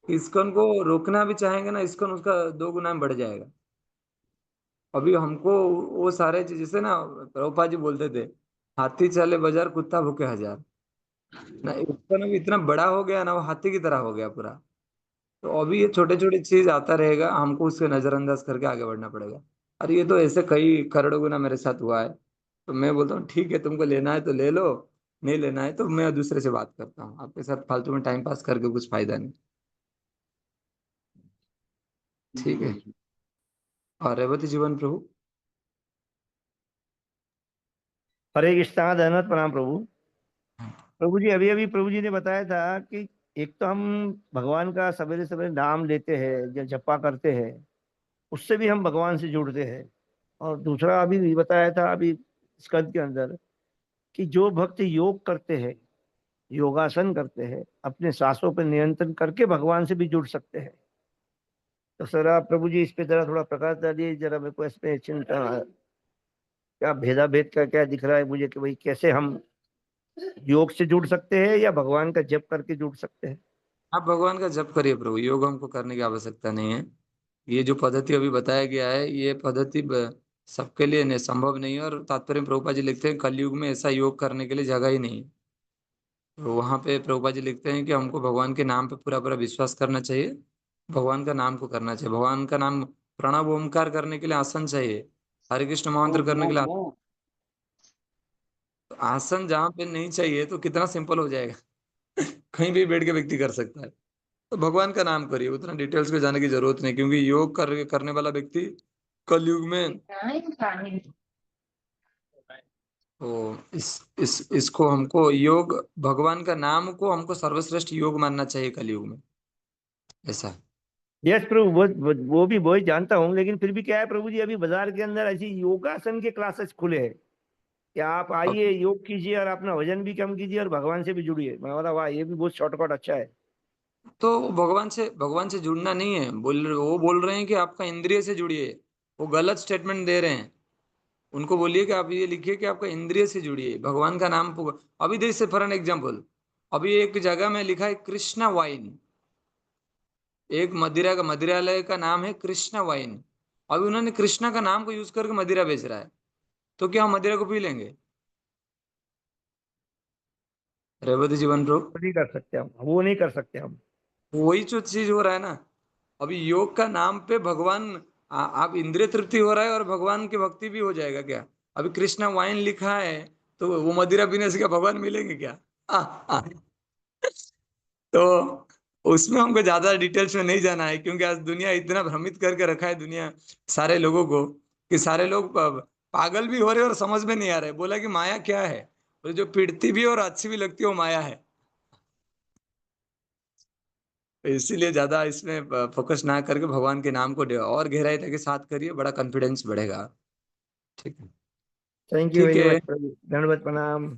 इस्कन को रोकना भी चाहेंगे ना, इस्कन उसका 2 गुना में बढ़ जाएगा। अभी हमको वो सारे चीज, जैसे ना प्रभुपाद जी बोलते थे, हाथी चले बाजार कुत्ता भूखे हजार ना, इस्कन अभी इतना बड़ा हो गया ना, वो हाथी की तरह हो गया पूरा। तो अभी ये छोटे छोटे चीज आता रहेगा, हमको उसके नजरअंदाज करके आगे बढ़ना पड़ेगा। और ये तो ऐसे कई करोड़ों गुना मेरे साथ हुआ है। तो मैं बोलता हूँ ठीक है, तुमको लेना है तो ले लो, नहीं लेना है तो मैं दूसरे से बात करता हूँ। आपके साथ फालतू में टाइम पास करके कुछ फायदा नहीं। ठीक है। और रेवती जीवन प्रभु।
हरे कृष्णा, धन्यवाद, प्रणाम प्रभु। प्रभु जी, अभी अभी प्रभु जी ने बताया था कि एक तो हम भगवान का सवेरे सवेरे नाम लेते हैं या जपा करते हैं, उससे भी हम भगवान से जुड़ते हैं। और दूसरा अभी भी बताया था अभी स्कंद के अंदर कि जो भक्त योग करते हैं, योगासन करते हैं, अपने सांसों पर नियंत्रण करके भगवान से भी जुड़ सकते हैं। तो सर आप प्रभु जी इस पे जरा थोड़ा प्रकाश डालिए, जरा मेरे को इसमें चिंता, क्या भेद का क्या दिख रहा है मुझे कि भाई कैसे हम योग से जुड़ सकते हैं या भगवान का जप करके जुड़ सकते हैं।
आप भगवान का जप करिए प्रभु, योग हमको करने की आवश्यकता नहीं है। ये जो पद्धति अभी बताया गया है, ये पद्धति सबके लिए नहीं, संभव नहीं है। और तात्पर्य में प्रभुपाद जी लिखते हैं कलयुग में ऐसा योग करने के लिए जगह ही नहीं है। तो वहां पे प्रभुपाद जी लिखते हैं कि हमको भगवान के नाम पे पूरा पूरा विश्वास करना चाहिए, भगवान का नाम को करना चाहिए। भगवान का नाम प्रणव ओमकार करने के लिए आसन चाहिए, हरे कृष्ण महामंत्र करने के लिए तो आसन जहाँ पे नहीं चाहिए तो कितना सिंपल हो जाएगा। कहीं भी बैठ के व्यक्ति कर सकता है। तो भगवान का नाम करिए, उतना डिटेल्स में जाने की जरूरत नहीं, क्योंकि योग करने वाला व्यक्ति कलयुग में, तो इसको हमको योग, भगवान का नाम को हमको सर्वश्रेष्ठ योग मानना चाहिए कलयुग में, ऐसा।
यस प्रभु, वो भी बहुत जानता हूँ, लेकिन फिर भी क्या है प्रभु जी, अभी बाजार के अंदर ऐसी योगासन के क्लासेस खुले हैं कि आप आइए, योग कीजिए और अपना वजन भी कम कीजिए और भगवान से भी जुड़िए। मैं बोला वाह, ये भी बहुत शॉर्टकट अच्छा है।
तो भगवान से जुड़ना नहीं है, वो बोल रहे हैं कि आपका इंद्रिय से जुड़िए। वो गलत स्टेटमेंट दे रहे हैं। उनको बोलिए कि आप ये लिखिए कि आपका इंद्रिय से जुड़िए, भगवान का नाम अभी देख से फॉर एन एग्जाम्पल, अभी एक जगह में लिखा है कृष्णा वाइन, एक मदिरालय का नाम है कृष्णा वाइन। अभी उन्होंने कृष्णा का नाम को यूज करके मदिरा बेच रहा है, तो क्या हम मदिरा को पी लेंगे? रेवती जीवन प्रभु,
नहीं कर सकते हम, वो नहीं कर सकते हम।
वही जो चीज हो रहा है ना, अभी योग का नाम पे भगवान, आप इंद्रिय तृप्ति हो रहा है और भगवान की भक्ति भी हो जाएगा क्या? अभी कृष्णा वाइन लिखा है, तो वो मदिरा पीने से क्या भगवान मिलेंगे क्या? तो उसमें हमको ज्यादा डिटेल्स में नहीं जाना है, क्योंकि आज दुनिया इतना भ्रमित करके रखा है दुनिया सारे लोगों को, कि सारे लोग पागल भी हो रहे और समझ में नहीं आ रहे। बोला कि माया क्या है, और जो पीड़ती भी और अच्छी भी लगती है वो माया है। तो इसीलिए ज्यादा इसमें फोकस ना करके भगवान के नाम को और गहराई के साथ करिए, बड़ा कॉन्फिडेंस बढ़ेगा। ठीक है,
थैंक यू
ठीक
वेरी
है।
मच प्रभु, धन्यवाद, प्रणाम।